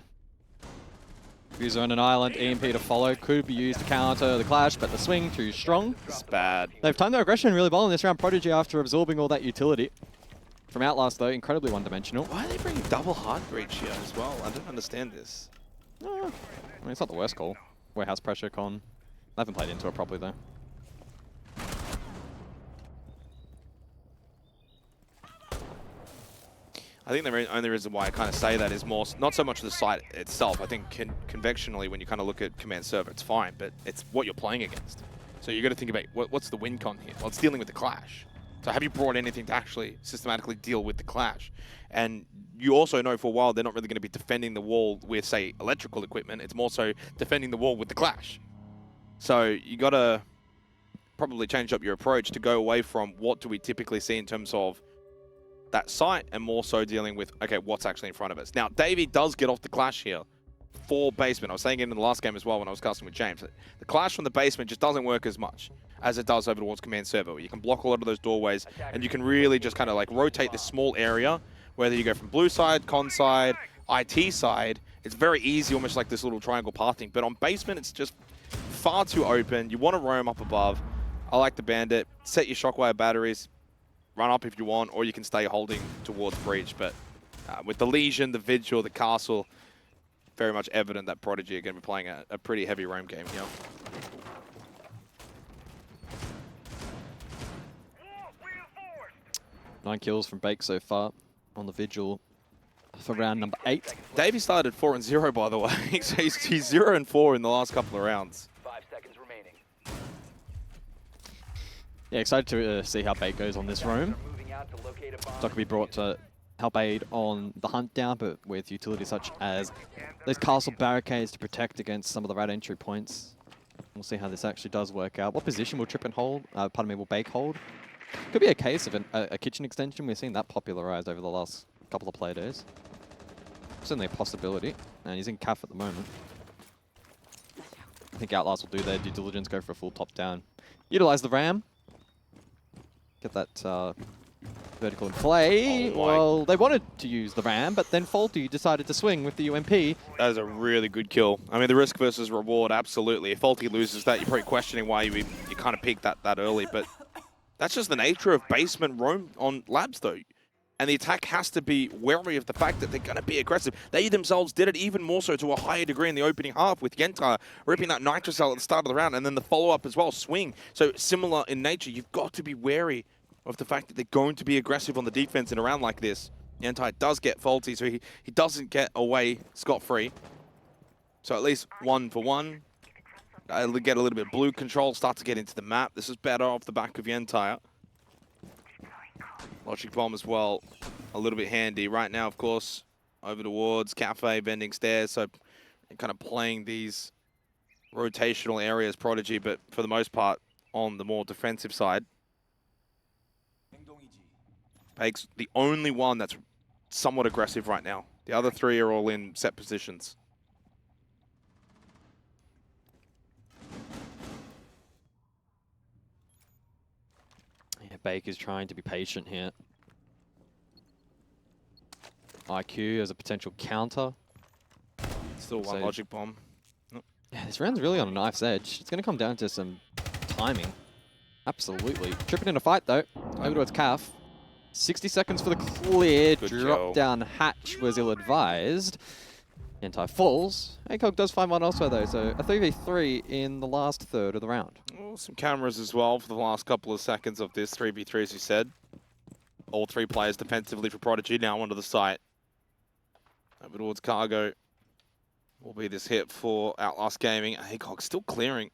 User on an island, EMP to follow, could be used to counter the clash, but the swing too strong. It's bad. They've timed their aggression really well in this round. Prodigy, after absorbing all that utility from Outlast, though, incredibly one-dimensional. Why are they bringing double hard breach here as well? I don't understand this. I mean, it's not the worst call. Warehouse pressure con. I haven't played into it properly, though. I think the only reason why I kind of say that is more, not so much the site itself. I think conventionally, when you kind of look at command server, it's fine, but it's what you're playing against. So you got to think about what's the win con here? Well, it's dealing with the clash. So have you brought anything to actually systematically deal with the clash? And you also know for a while they're not really going to be defending the wall with, say, electrical equipment. It's more so defending the wall with the clash. So you got to probably change up your approach to go away from what do we typically see in terms of that site and more so dealing with, okay, what's actually in front of us. Now, Davey does get off the clash here for basement. I was saying it in the last game as well when I was casting with James. The clash from the basement just doesn't work as much as it does over towards command server. You can block a lot of those doorways and you can really just kind of like rotate this small area, whether you go from blue side, con side, IT side. It's very easy, almost like this little triangle pathing. But on basement, it's just far too open. You want to roam up above. I like the bandit. Set your shockwave batteries. Run up if you want, or you can stay holding towards breach. But with the Legion, the Vigil, the Castle, very much evident that Prodigy are going to be playing a pretty heavy roam game here. 9 kills from Bake so far on the Vigil for round number 8. Davey started 4-0, by the way. So he's 0-4 in the last couple of rounds. 5 seconds remaining. Yeah, excited to see how Bake goes on this roam. Are moving out to locate a bomb. Not going to be brought to help aid on the hunt down, but with utilities such as those castle barricades to protect against some of the rat entry points. We'll see how this actually does work out. What position will Trip and hold? Pardon me, will Bake hold? Could be a case of a kitchen extension. We've seen that popularized over the last couple of play days. Certainly a possibility. And he's in CAF at the moment. I think Outlast will do their due diligence, go for a full top down. Utilize the ram. Get that vertical in play. Oh, well, they wanted to use the ram, but then Faulty decided to swing with the UMP. That is a really good kill. I mean, the risk versus reward, absolutely. If Faulty loses that, you're probably questioning why you kind of peaked that early, but that's just the nature of basement roam on labs, though. And the attack has to be wary of the fact that they're going to be aggressive. They themselves did it even more so to a higher degree in the opening half with Yenta ripping that Nitro Cell at the start of the round and then the follow-up as well, swing. So similar in nature, you've got to be wary of the fact that they're going to be aggressive on the defense in a round like this. Yenta does get Faulty, so he doesn't get away scot-free. So at least 1 for 1. Get a little bit of blue control, start to get into the map. This is better off the back of Yenta. Logic Bomb as well, a little bit handy. Right now, of course, over towards Cafe, bending stairs, so kind of playing these rotational areas, Prodigy, but for the most part on the more defensive side. Bake's the only one that's somewhat aggressive right now. The other 3 are all in set positions. Yeah, Bake is trying to be patient here. IQ as a potential counter. Still one So- Logic Bomb. Yeah, this round's really on a knife's edge. It's going to come down to some timing. Absolutely. Tripping in a fight, though. Over towards CAF. 60 seconds for the clear. Good Drop go. down hatch was ill-advised. Anti falls. ACOG does find one elsewhere, though, so a 3v3 in the last third of the round. Oh, some cameras as well for the last couple of seconds of this 3v3, as you said. All 3 players defensively for Prodigy now onto the site. Over towards Cargo. Will be this hit for Outlast Gaming. ACOG still clearing.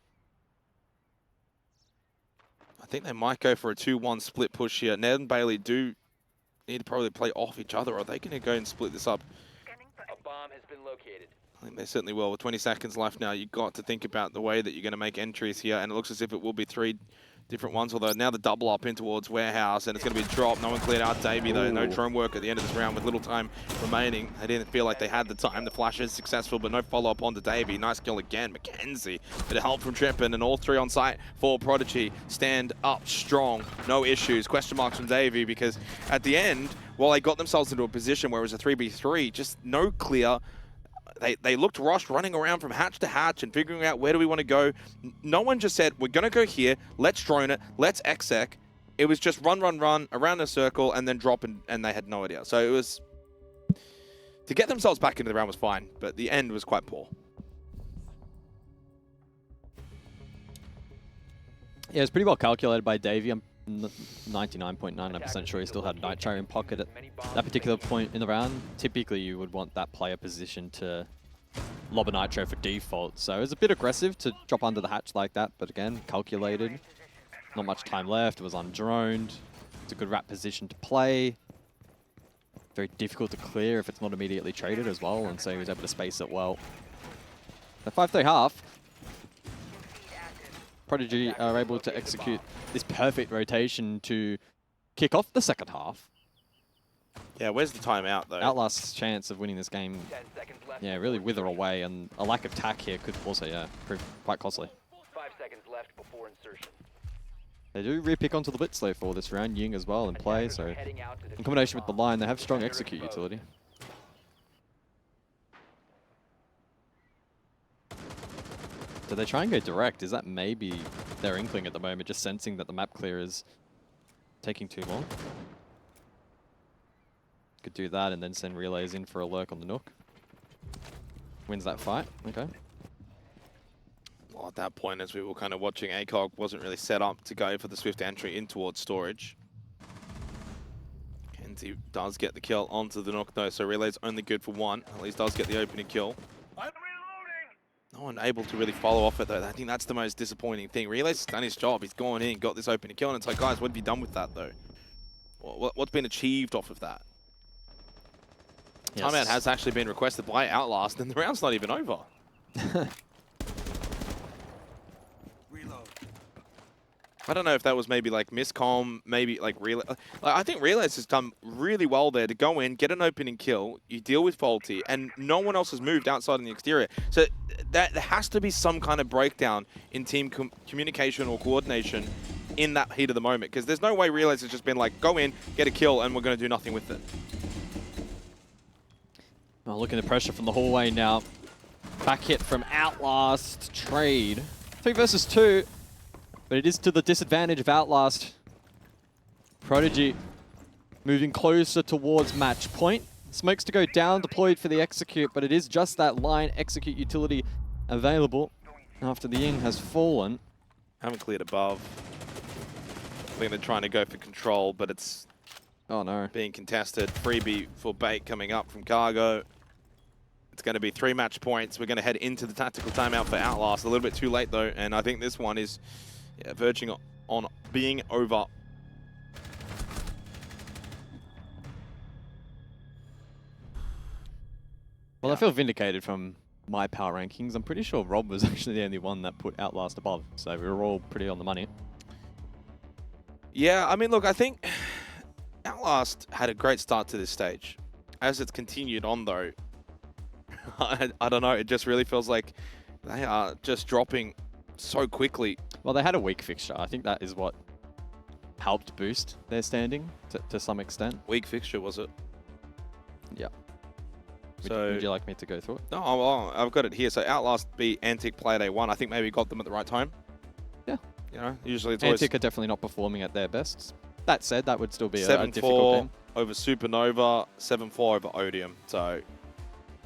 I think they might go for a 2-1 split push here. Ned and Bailey do need to probably play off each other. Are they going to go and split this up? A bomb has been located. I think they certainly will. With 20 seconds left now, you've got to think about the way that you're going to make entries here. And it looks as if it will be 3 different ones, although now the double up in towards Warehouse, and it's going to be a drop. No one cleared out Davey, though. No drone work at the end of this round with little time remaining. They didn't feel like they had the time. The flash is successful, but no follow-up onto Davey. Nice kill again. Mackenzie. Bit of help from Trippin, and all 3 on site for Prodigy. Stand up strong. No issues. Question marks from Davey, because at the end, while they got themselves into a position where it was a 3v3, just no clear. They looked rushed, running around from hatch to hatch and figuring out where do we want to go. No one just said, we're going to go here, let's drone it, let's exec. It was just run around a circle and then drop, and they had no idea. So it was... To get themselves back into the round was fine, but the end was quite poor. Yeah, it's pretty well calculated by Davey. I'm 99.99% sure he still had Nitro in pocket at that particular point in the round. Typically, you would want that player position to lob a Nitro for default. So it was a bit aggressive to drop under the hatch like that, but again, calculated. Not much time left. It was undroned. It's a good rat position to play. Very difficult to clear if it's not immediately traded as well, and so he was able to space it well. The 5-3 half. Prodigy are able to execute this perfect rotation to kick off the second half. Yeah, where's the timeout, though? Outlast's chance of winning this game, 10 seconds left. yeah, really wither away, and a lack of tack here could also, yeah, prove quite costly. 5 seconds left before insertion. They do repick onto the blitz though for this round, Ying as well in play, Attackers so are heading out to in defuse combination with the bomb. line, they have strong execute utility. Do they try and go direct? Is that maybe their inkling at the moment, just sensing that the map clear is taking too long? Could do that and then send relays in for a lurk on the Nook. Wins that fight, okay. Well, at that point, as we were kind of watching, ACOG wasn't really set up to go for the swift entry in towards storage. Anti does get the kill onto the Nook though, so Relay's only good for one. At least does get the opening kill. No one able to really follow off it though. I think that's the most disappointing thing. Relay's done his job. He's gone in, got this opening kill, and it's like, guys, what have you done with that though? What's been achieved off of that? Yes. Timeout has actually been requested by Outlast, and the round's not even over. I don't know if that was maybe like miscomm, maybe like Relay. I think Relay's has done really well there to go in, get an opening kill, you deal with Faulty, and no one else has moved outside in the exterior. So there has to be some kind of breakdown in team communication or coordination in that heat of the moment, because there's no way Relay's has just been like, go in, get a kill, and we're going to do nothing with it. Well, look at the pressure from the hallway now. Back hit from Outlast. Trade. 3 versus 2. But it is to the disadvantage of Outlast. Prodigy moving closer towards match point. Smokes to go down, deployed for the execute, but it is just that line execute utility available after the Ying has fallen. Haven't cleared above. I think they're trying to go for control, but it's being contested. Freebie for bait coming up from Cargo. It's going to be 3 match points. We're going to head into the tactical timeout for Outlast. A little bit too late though, and I think this one is verging on being over. Well, I feel vindicated from my power rankings. I'm pretty sure Rob was actually the only one that put Outlast above, so we were all pretty on the money. Yeah, I mean, look, I think Outlast had a great start to this stage. As it's continued on though, I don't know, it just really feels like they are just dropping so quickly. Well, they had a weak fixture. I think that is what helped boost their standing to some extent. Weak fixture, was it? Yeah. So, would you like me to go through it? No, well, I've got it here. So Outlast beat Antic Play Day 1. I think maybe got them at the right time. Yeah. You know, usually it's Antic always are definitely not performing at their best. That said, that would still be a difficult game. 7-4 over Supernova, 7-4 over Odium. So,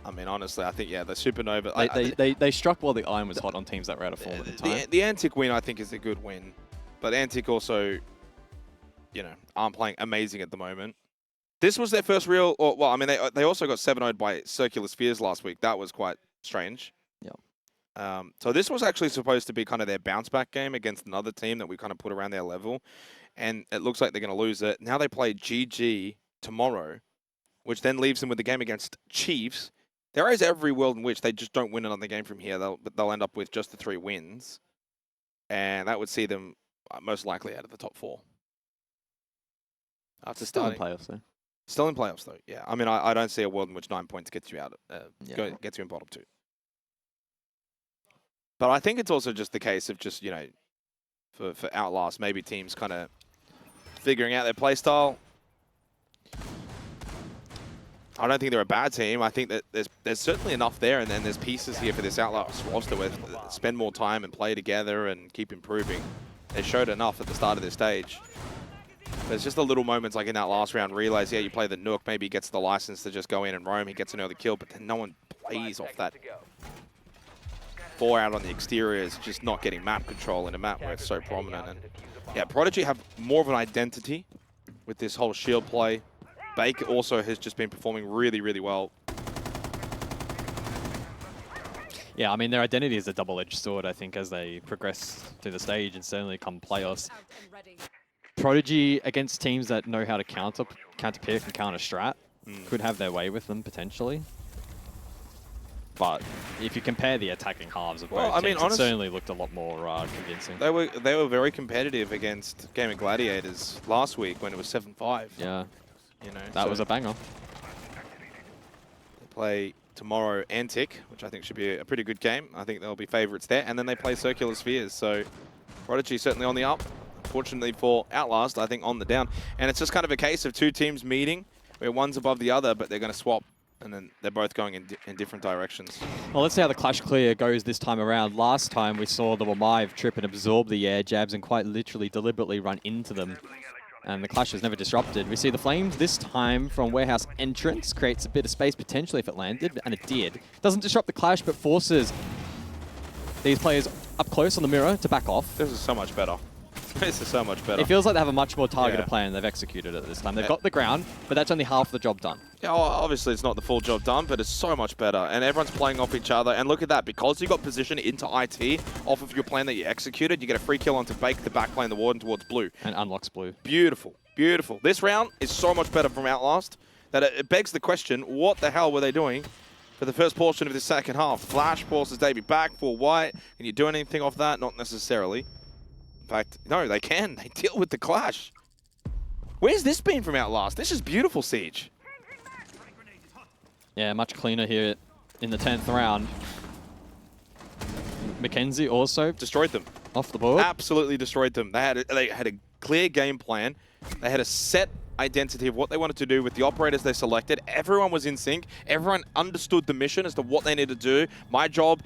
I mean, honestly, I think, yeah, the Supernova... They struck while the iron was hot on teams that were out of form at the time. The Antic win, I think, is a good win. But Antic also, you know, aren't playing amazing at the moment. This was their first real... well, I mean, they also got 7-0'd by Circular Spheres last week. That was quite strange. Yeah. So this was actually supposed to be kind of their bounce-back game against another team that we kind of put around their level. And it looks like they're going to lose it. Now they play GG tomorrow, which then leaves them with the game against Chiefs. There is every world in which they just don't win another game from here. They'll end up with just the 3 wins. And that would see them most likely out of the top 4. After Still in starting. playoffs, though. Still in playoffs, though. Yeah, I mean, I don't see a world in which 9 points gets you out, gets you in bottom 2. But I think it's also just the case of just, you know, for Outlast, maybe teams kind of figuring out their play style. I don't think they're a bad team. I think that there's certainly enough there, and then there's pieces here for this Outlast roster where spend more time and play together and keep improving. They showed enough at the start of this stage. There's just the little moments like in that last round, realize, yeah, you play the Nook, maybe he gets the license to just go in and roam, he gets another kill, but then no one plays off that. 4 out on the exterior is just not getting map control in a map where it's so prominent. And yeah, Prodigy have more of an identity with this whole shield play. Baker also has just been performing really, really well. Yeah, I mean, their identity is a double-edged sword, I think, as they progress to the stage and certainly come playoffs. Prodigy against teams that know how to counter-pick and counter-strat could have their way with them, potentially. But if you compare the attacking halves of both teams, it certainly looked a lot more convincing. They were very competitive against Gaming Gladiators last week when it was 7-5. Yeah. You know, that was a banger. They play tomorrow Antic, which I think should be a pretty good game. I think they'll be favourites there. And then they play Circular Spheres. So Prodigy certainly on the up. Unfortunately for Outlast, I think on the down. And it's just kind of a case of 2 teams meeting where one's above the other, but they're going to swap. And then they're both going in different directions. Well, let's see how the Clash clear goes this time around. Last time we saw the Wamive trip and absorb the air jabs and quite literally deliberately run into them. And the Clash was never disrupted. We see the Flames this time from Warehouse entrance. Creates a bit of space potentially if it landed, and it did. Doesn't disrupt the Clash, but forces these players up close on the mirror to back off. This is so much better. This is so much better. It feels like they have a much more targeted Yeah. plan and they've executed it this time. They've got the ground, but that's only half the job done. Yeah, well, obviously, it's not the full job done, but it's so much better. And everyone's playing off each other. And look at that. Because you got position into IT off of your plan that you executed, you get a free kill onto Bake, the back lane, the Warden towards blue. And unlocks blue. Beautiful. Beautiful. This round is so much better from Outlast that it begs the question, what the hell were they doing for the first portion of the second half? Flash forces Davey back for White. Can you do anything off that? Not necessarily. In fact, no, they can. They deal with the clash. Where's this been from Outlast? This is beautiful, Siege. Yeah, much cleaner here in the 10th round. Mackenzie also Destroyed them. off the board. Absolutely destroyed them. They had a clear game plan. They had a set identity of what they wanted to do with the operators they selected. Everyone was in sync. Everyone understood the mission as to what they needed to do. My job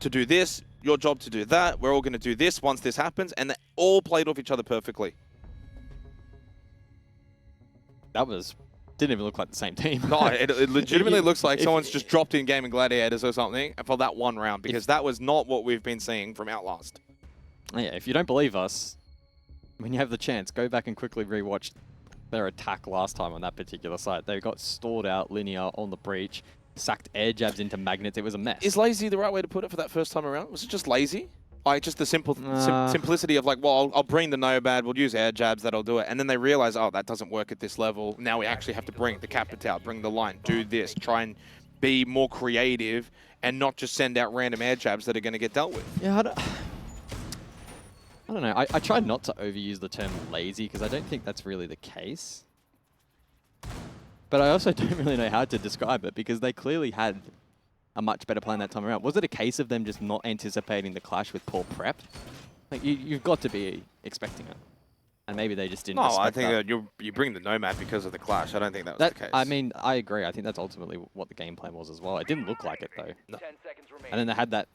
to do this, your job to do that. We're all going to do this once this happens. And they all played off each other perfectly. That didn't even look like the same team. No, it legitimately looks like If- someone's just dropped in Gaming Gladiators or something for that one round, because that was not what we've been seeing from Outlast. Yeah, if you don't believe us, when you have the chance, go back and quickly rewatch their attack last time on that particular site. They got stalled out linear on the breach, sacked air jabs into magnets. It was a mess. Is lazy the right way to put it for that first time around? Was it just lazy? Like, just the simplicity of like, well, I'll bring the Nomad, we'll use air jabs, that'll do it. And then they realize, oh, that doesn't work at this level. Now we actually have to bring the Capital, bring the line, do this, try and be more creative and not just send out random air jabs that are going to get dealt with. Yeah, I don't know. I tried not to overuse the term lazy because I don't think that's really the case. But I also don't really know how to describe it because they clearly had a much better plan that time around. Was it a case of them just not anticipating the clash with poor prep? Like you've got to be expecting it. And maybe they just didn't No, I expect think that. you bring the Nomad because of the clash. I don't think that was the case. I mean, I agree. I think that's ultimately what the game plan was as well. It didn't look like it though. 10 seconds remaining. And then they had that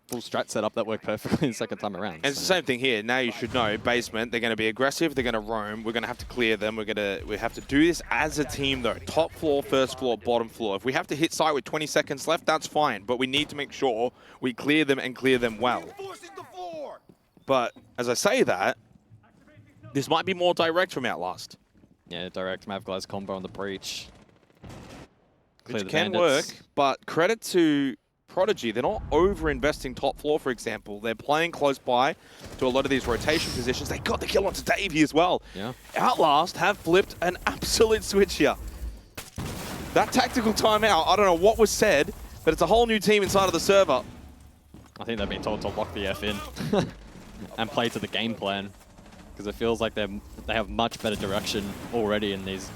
full strat setup that worked perfectly the second time around. And it's the same thing here. Now you should know, basement, they're going to be aggressive, they're going to roam, we're going to have to clear them, we have to do this as a team though. Top floor, first floor, bottom floor. If we have to hit site with 20 seconds left, that's fine, but we need to make sure we clear them and clear them well. But as I say that, this might be more direct from Outlast. Yeah, direct Mavglass combo on the breach. Clear Which the can bandits. work, but credit to Prodigy, they're not over-investing top floor, for example. They're playing close by to a lot of these rotation positions. They got the kill onto Davey as well. Yeah. Outlast have flipped an absolute switch here. That tactical timeout, I don't know what was said, but it's a whole new team inside of the server. I think they've been told to lock the F in and play to the game plan because it feels like they have much better direction already in these.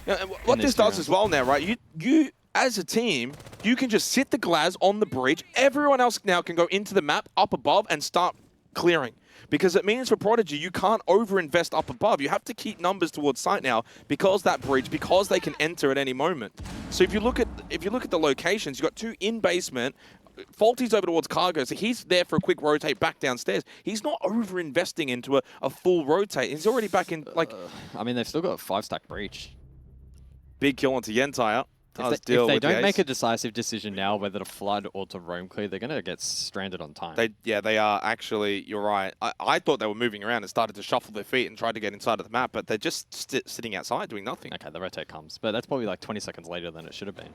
Yeah, and what this does as well now, right? You as a team, you can just sit the Glaz on the breach. Everyone else now can go into the map up above and start clearing. Because it means for Prodigy, you can't over-invest up above. You have to keep numbers towards site now because that breach, because they can enter at any moment. So if you look at the locations, you've got two in basement. Faulty's over towards cargo, so he's there for a quick rotate back downstairs. He's not over-investing into a full rotate. He's already back in, like... I mean, they've still got a 5-stack breach. Big kill onto Yentai. If they don't make a decisive decision now whether to flood or to roam clear, they're going to get stranded on time. They are actually, you're right. I thought they were moving around and started to shuffle their feet and tried to get inside of the map, but they're just sitting outside doing nothing. Okay, the rotate comes, but that's probably like 20 seconds later than it should have been.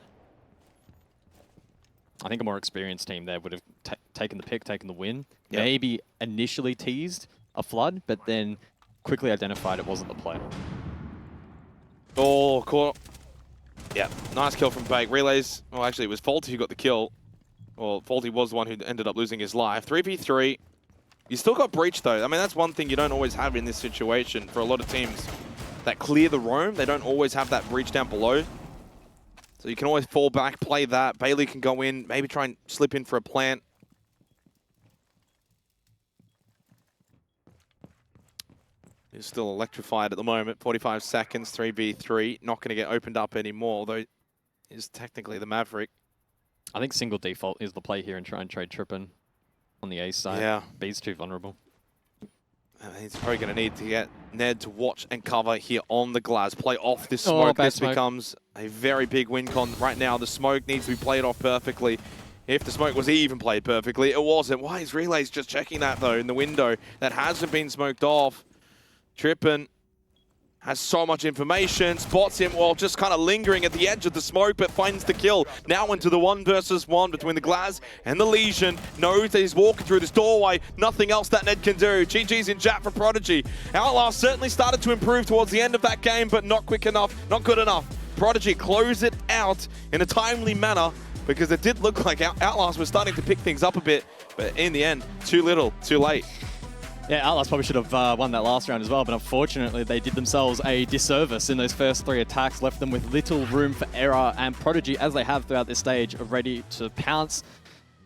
I think a more experienced team there would have taken the pick, taken the win, Yep. maybe initially teased a flood, but then quickly identified it wasn't the play. Oh, caught. Yeah, nice kill from Bake. Relays, well, actually, it was Faulty who got the kill. Well, Faulty was the one who ended up losing his life. 3v3. You still got breach, though. I mean, that's one thing you don't always have in this situation. For a lot of teams that clear the roam, they don't always have that breach down below. So you can always fall back, play that. Bailey can go in, maybe try and slip in for a plant. He's still electrified at the moment. 45 seconds, 3v3. Not going to get opened up anymore, although is technically the Maverick. I think single default is the play here and try and trade Trippin on the A side. Yeah. B's too vulnerable. He's probably going to need to get Ned to watch and cover here on the Glaz. Play off this smoke. Bad This smoke. becomes a very big win con right now. The smoke needs to be played off perfectly. if the smoke was even played perfectly. It wasn't. Why is Relays just checking that, though, in the window that hasn't been smoked off? Trippin has so much information, spots him while just kind of lingering at the edge of the smoke, but finds the kill. Now into the 1 versus 1 between the Glaz and the Legion. Knows that he's walking through this doorway. Nothing else that Ned can do. GG's in chat for Prodigy. Outlast certainly started to improve towards the end of that game, but not quick enough, not good enough. Prodigy closed it out in a timely manner because it did look like Outlast was starting to pick things up a bit, but in the end, too little, too late. Yeah, Outlast probably should have won that last round as well, but unfortunately they did themselves a disservice in those first 3 attacks, left them with little room for error, and Prodigy, as they have throughout this stage, are ready to pounce.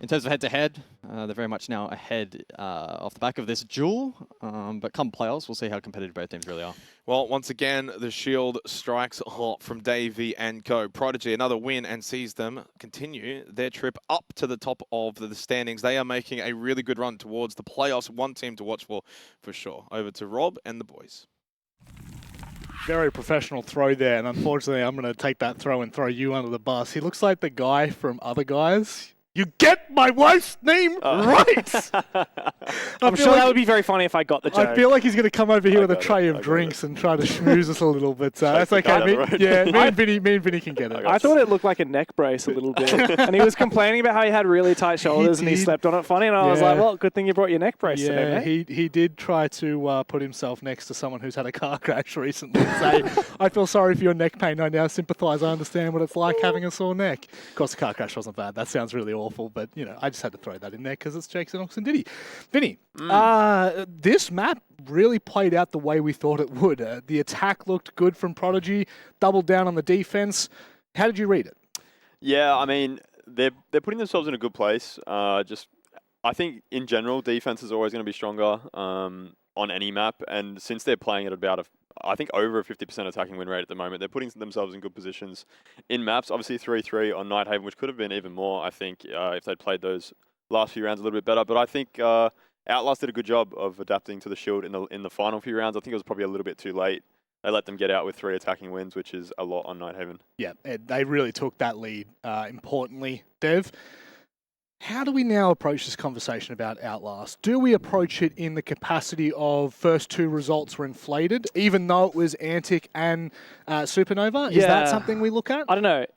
In terms of head-to-head, they're very much now ahead off the back of this duel, but come playoffs, we'll see how competitive both teams really are. Well, once again, the shield strikes hot from Davey and co. Prodigy, another win, and sees them continue their trip up to the top of the standings. They are making a really good run towards the playoffs. One team to watch for sure. Over to Rob and the boys. Very professional throw there, and unfortunately, I'm going to take that throw and throw you under the bus. He looks like the guy from Other Guys. You get my wife's name right! I'm sure that would be very funny if I got the joke. I feel like he's going to come over here with a tray of drinks and try to schmooze us a little bit. That's okay. Me and Vinny can get it. I thought it looked like a neck brace a little bit. And he was complaining about how he had really tight shoulders and he slept on it funny. And I was like, well, good thing you brought your neck brace today, mate. He did try to put himself next to someone who's had a car crash recently and say, I feel sorry for your neck pain. I now sympathise. I understand what it's like having a sore neck. Of course, the car crash wasn't bad. That sounds really awful, but you know, I just had to throw that in there because it's Jakes and Oxen Diddy. Vinny, this map really played out the way we thought it would. The attack looked good from Prodigy, doubled down on the defense. How did you read it? Yeah, I mean, they're putting themselves in a good place. I think in general, defense is always going to be stronger on any map, and since they're playing at about I think over a 50% attacking win rate at the moment. They're putting themselves in good positions in maps. Obviously 3-3 on Nighthaven, which could have been even more, I think, if they'd played those last few rounds a little bit better. But I think Outlast did a good job of adapting to the shield in the final few rounds. I think it was probably a little bit too late. They let them get out with 3 attacking wins, which is a lot on Nighthaven. Yeah, they really took that lead importantly. Dev, how do we now approach this conversation about Outlast? Do we approach it in the capacity of first 2 results were inflated, even though it was Antic and Supernova? Is that something we look at? I don't know.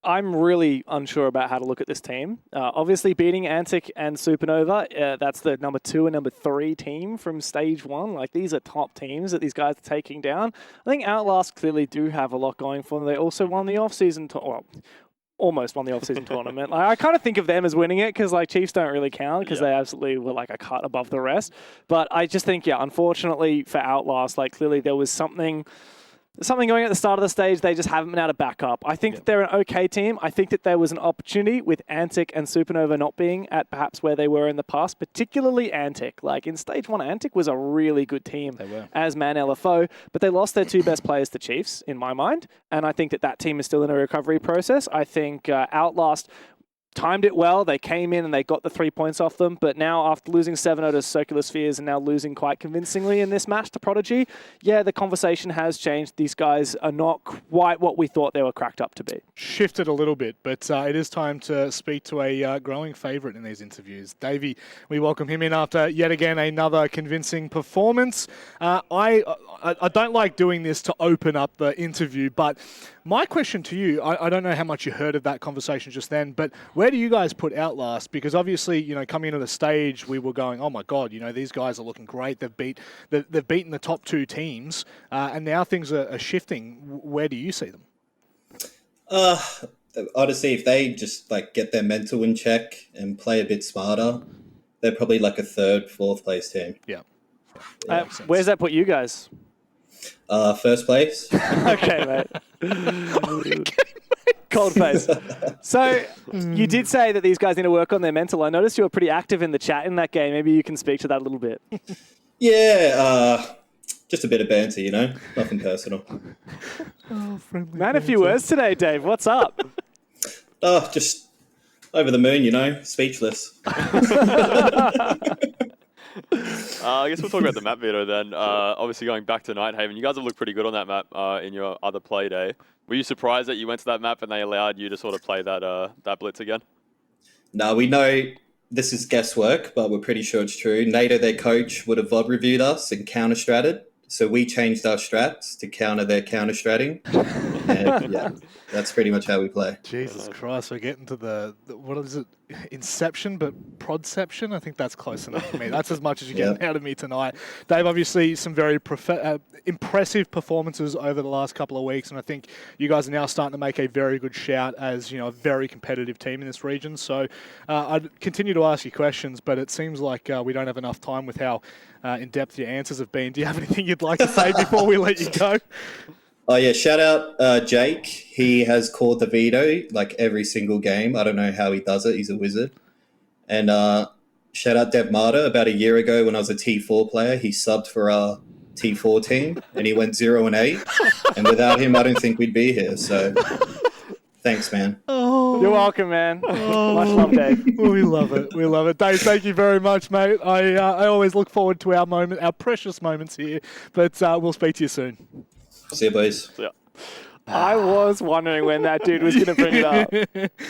I'm really unsure about how to look at this team. Obviously, beating Antic and Supernova, that's the number 2 and number 3 team from stage 1. Like, these are top teams that these guys are taking down. I think Outlast clearly do have a lot going for them. They also won the off-season almost won the off-season tournament. Like, I kind of think of them as winning it because like Chiefs don't really count because they absolutely were like a cut above the rest. But I just think, unfortunately for Outlast, like clearly there was something going at the start of the stage. They just haven't been able to back up. I think that they're an okay team. I think that there was an opportunity with Antic and Supernova not being at perhaps where they were in the past, particularly Antic. Like in stage 1, Antic was a really good team as man LFO, but they lost their 2 best players to Chiefs, in my mind. And I think that team is still in a recovery process. I think Outlast timed it well. They came in and they got the 3 points off them. But now after losing 7-0 to Circular Spheres and now losing quite convincingly in this match to Prodigy, the conversation has changed. These guys are not quite what we thought they were cracked up to be. Shifted a little bit, but it is time to speak to a growing favourite in these interviews. Davey, we welcome him in after yet again another convincing performance. I don't like doing this to open up the interview, but my question to you, I don't know how much you heard of that conversation just then, but where do you guys put Outlast? Because obviously, coming into the stage, we were going, oh my God, these guys are looking great. They've beaten the top 2 teams, and now things are shifting. Where do you see them? Honestly, if they just get their mental in check and play a bit smarter, they're probably like a 3rd, 4th place team. Yeah. Where's that put you guys? First place. Okay, mate. Cold face. So you did say that these guys need to work on their mental. I noticed you were pretty active in the chat in that game. Maybe you can speak to that a little bit. Just a bit of banter, nothing personal. Man, a few words today, Dave. What's up? Just over the moon, speechless. I guess we'll talk about the map veto then. Obviously, going back to Nighthaven, you guys have looked pretty good on that map in your other play day. Were you surprised that you went to that map and they allowed you to sort of play that blitz again? No, we know this is guesswork, but we're pretty sure it's true. NATO, their coach, would have VOD reviewed us and counter-stratted. So we changed our strats to counter their counter-stratting. And yeah, that's pretty much how we play. Jesus Christ, we're getting to the what is it? Inception, but prodception? I think that's close enough for me. That's as much as you're getting out of me tonight. Dave, obviously some very impressive performances over the last couple of weeks, and I think you guys are now starting to make a very good shout as, you know, a very competitive team in this region. So I'd continue to ask you questions, but it seems like we don't have enough time with how in-depth your answers have been. Do you have anything you'd like to say before we let you go? Oh, yeah, shout out Jake. He has called the veto like every single game. I don't know how he does it. He's a wizard. And shout out Dev Marta. About a year ago when I was a T4 player, he subbed for our T4 team and he went 0-8. And without him, I don't think we'd be here. So thanks, man. Oh. You're welcome, man. Much love, Dave. We love it. We love it. Dave, thank you very much, mate. I always look forward to our precious moments here. But we'll speak to you soon. See you, boys. Yeah. I was wondering when that dude was going to bring it up.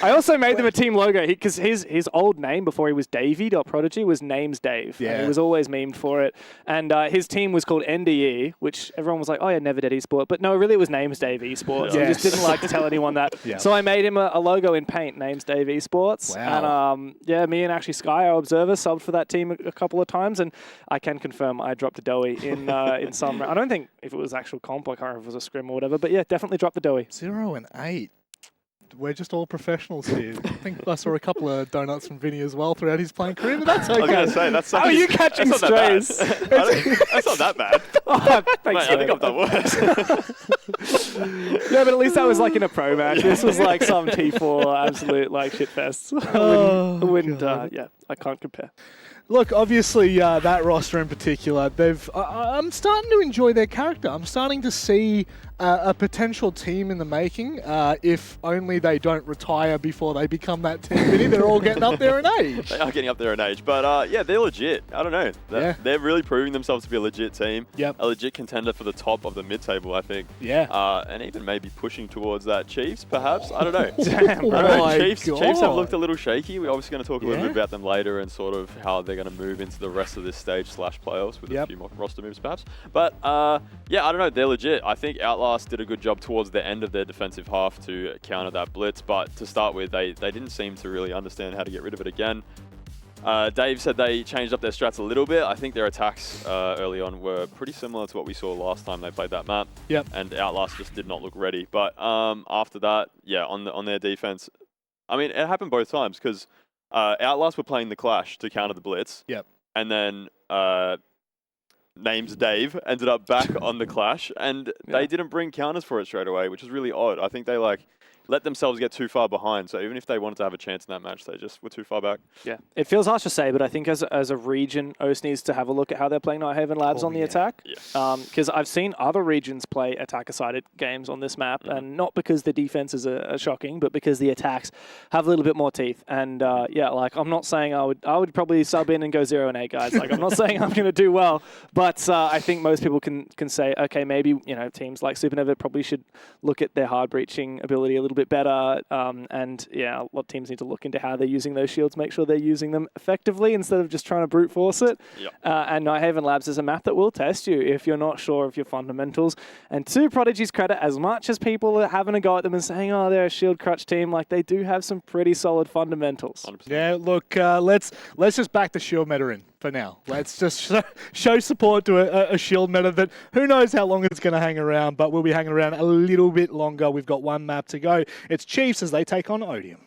I also made them a team logo because his old name before he was Davey.Prodigy was Names Dave. Yeah. And he was always memed for it. And his team was called NDE, which everyone was like, oh yeah, Never Dead Esport. But no, really it was Names Dave Esports. Yeah. He just didn't like to tell anyone that. Yeah. So I made him a logo in paint, Names Dave Esports. Wow. And yeah, me and actually Sky, our observer, subbed for that team a couple of times. And I can confirm I dropped a doughy in some. I don't think if it was actual comp, I can't remember if it was a scrim or whatever. But yeah, definitely dropped the doughy. 0-8. We're just all professionals here. I think I saw a couple of donuts from Vinny as well throughout his playing career, but that's okay. I was going to say, that's How are you catching that's not that strays? bad. That's not that bad. Oh, thanks, Mate, I think I've done worse. Yeah, but at least that was like in a pro match. This was like some T4 absolute like shit fest. I wouldn't yeah, I can't compare. Look, obviously, that roster in particular, I'm starting to enjoy their character. I'm starting to see a potential team in the making. If only they don't retire before they become that team. Vinny, they're all getting up there in age. They are getting up there in age, but yeah, they're legit. I don't know. They're really proving themselves to be a legit team. Yep. A legit contender for the top of the mid-table, I think. Yeah. And even maybe pushing towards that Chiefs, perhaps. I don't know. Damn, Oh bro. my Chiefs have God. looked a little shaky. We're obviously going to talk a little Yeah. bit about them later and sort of how they're going to move into the rest of this stage / playoffs with a few more roster moves, perhaps. But yeah, I don't know. They're legit. I think Outlast did a good job towards the end of their defensive half to counter that blitz. But to start with, they didn't seem to really understand how to get rid of it again. Dave said they changed up their strats a little bit. I think their attacks early on were pretty similar to what we saw last time they played that map. Yep. And Outlast just did not look ready. But after that, yeah, on their defense, I mean, it happened both times because Outlast were playing the Clash to counter the blitz. Yep. And then Names Dave ended up back on the Clash, and they didn't bring counters for it straight away, which is really odd. I think they let themselves get too far behind. So even if they wanted to have a chance in that match, they just were too far back. Yeah, it feels harsh to say, but I think as a region, OCE needs to have a look at how they're playing Nighthaven Labs on the attack. Yeah. Because I've seen other regions play attacker-sided games on this map, and not because the defenses are shocking, but because the attacks have a little bit more teeth. And yeah, like I'm not saying I would probably sub in and go 0-8, guys. Like I'm not saying I'm going to do well, but I think most people can say, okay, maybe teams like Supernova probably should look at their hard breaching ability a little bit better. And yeah, a lot of teams need to look into how they're using those shields, make sure they're using them effectively instead of just trying to brute force it. Yep. And Nighthaven Labs is a map that will test you if you're not sure of your fundamentals. And to Prodigy's credit, as much as people are having a go at them and saying, oh, they're a shield crutch team, like they do have some pretty solid fundamentals. 100%. Yeah, look, let's just back the shield meta in for now. Let's just show support to a shield meta that who knows how long it's going to hang around, but we'll be hanging around a little bit longer. We've got one map to go. It's Chiefs as they take on Odium.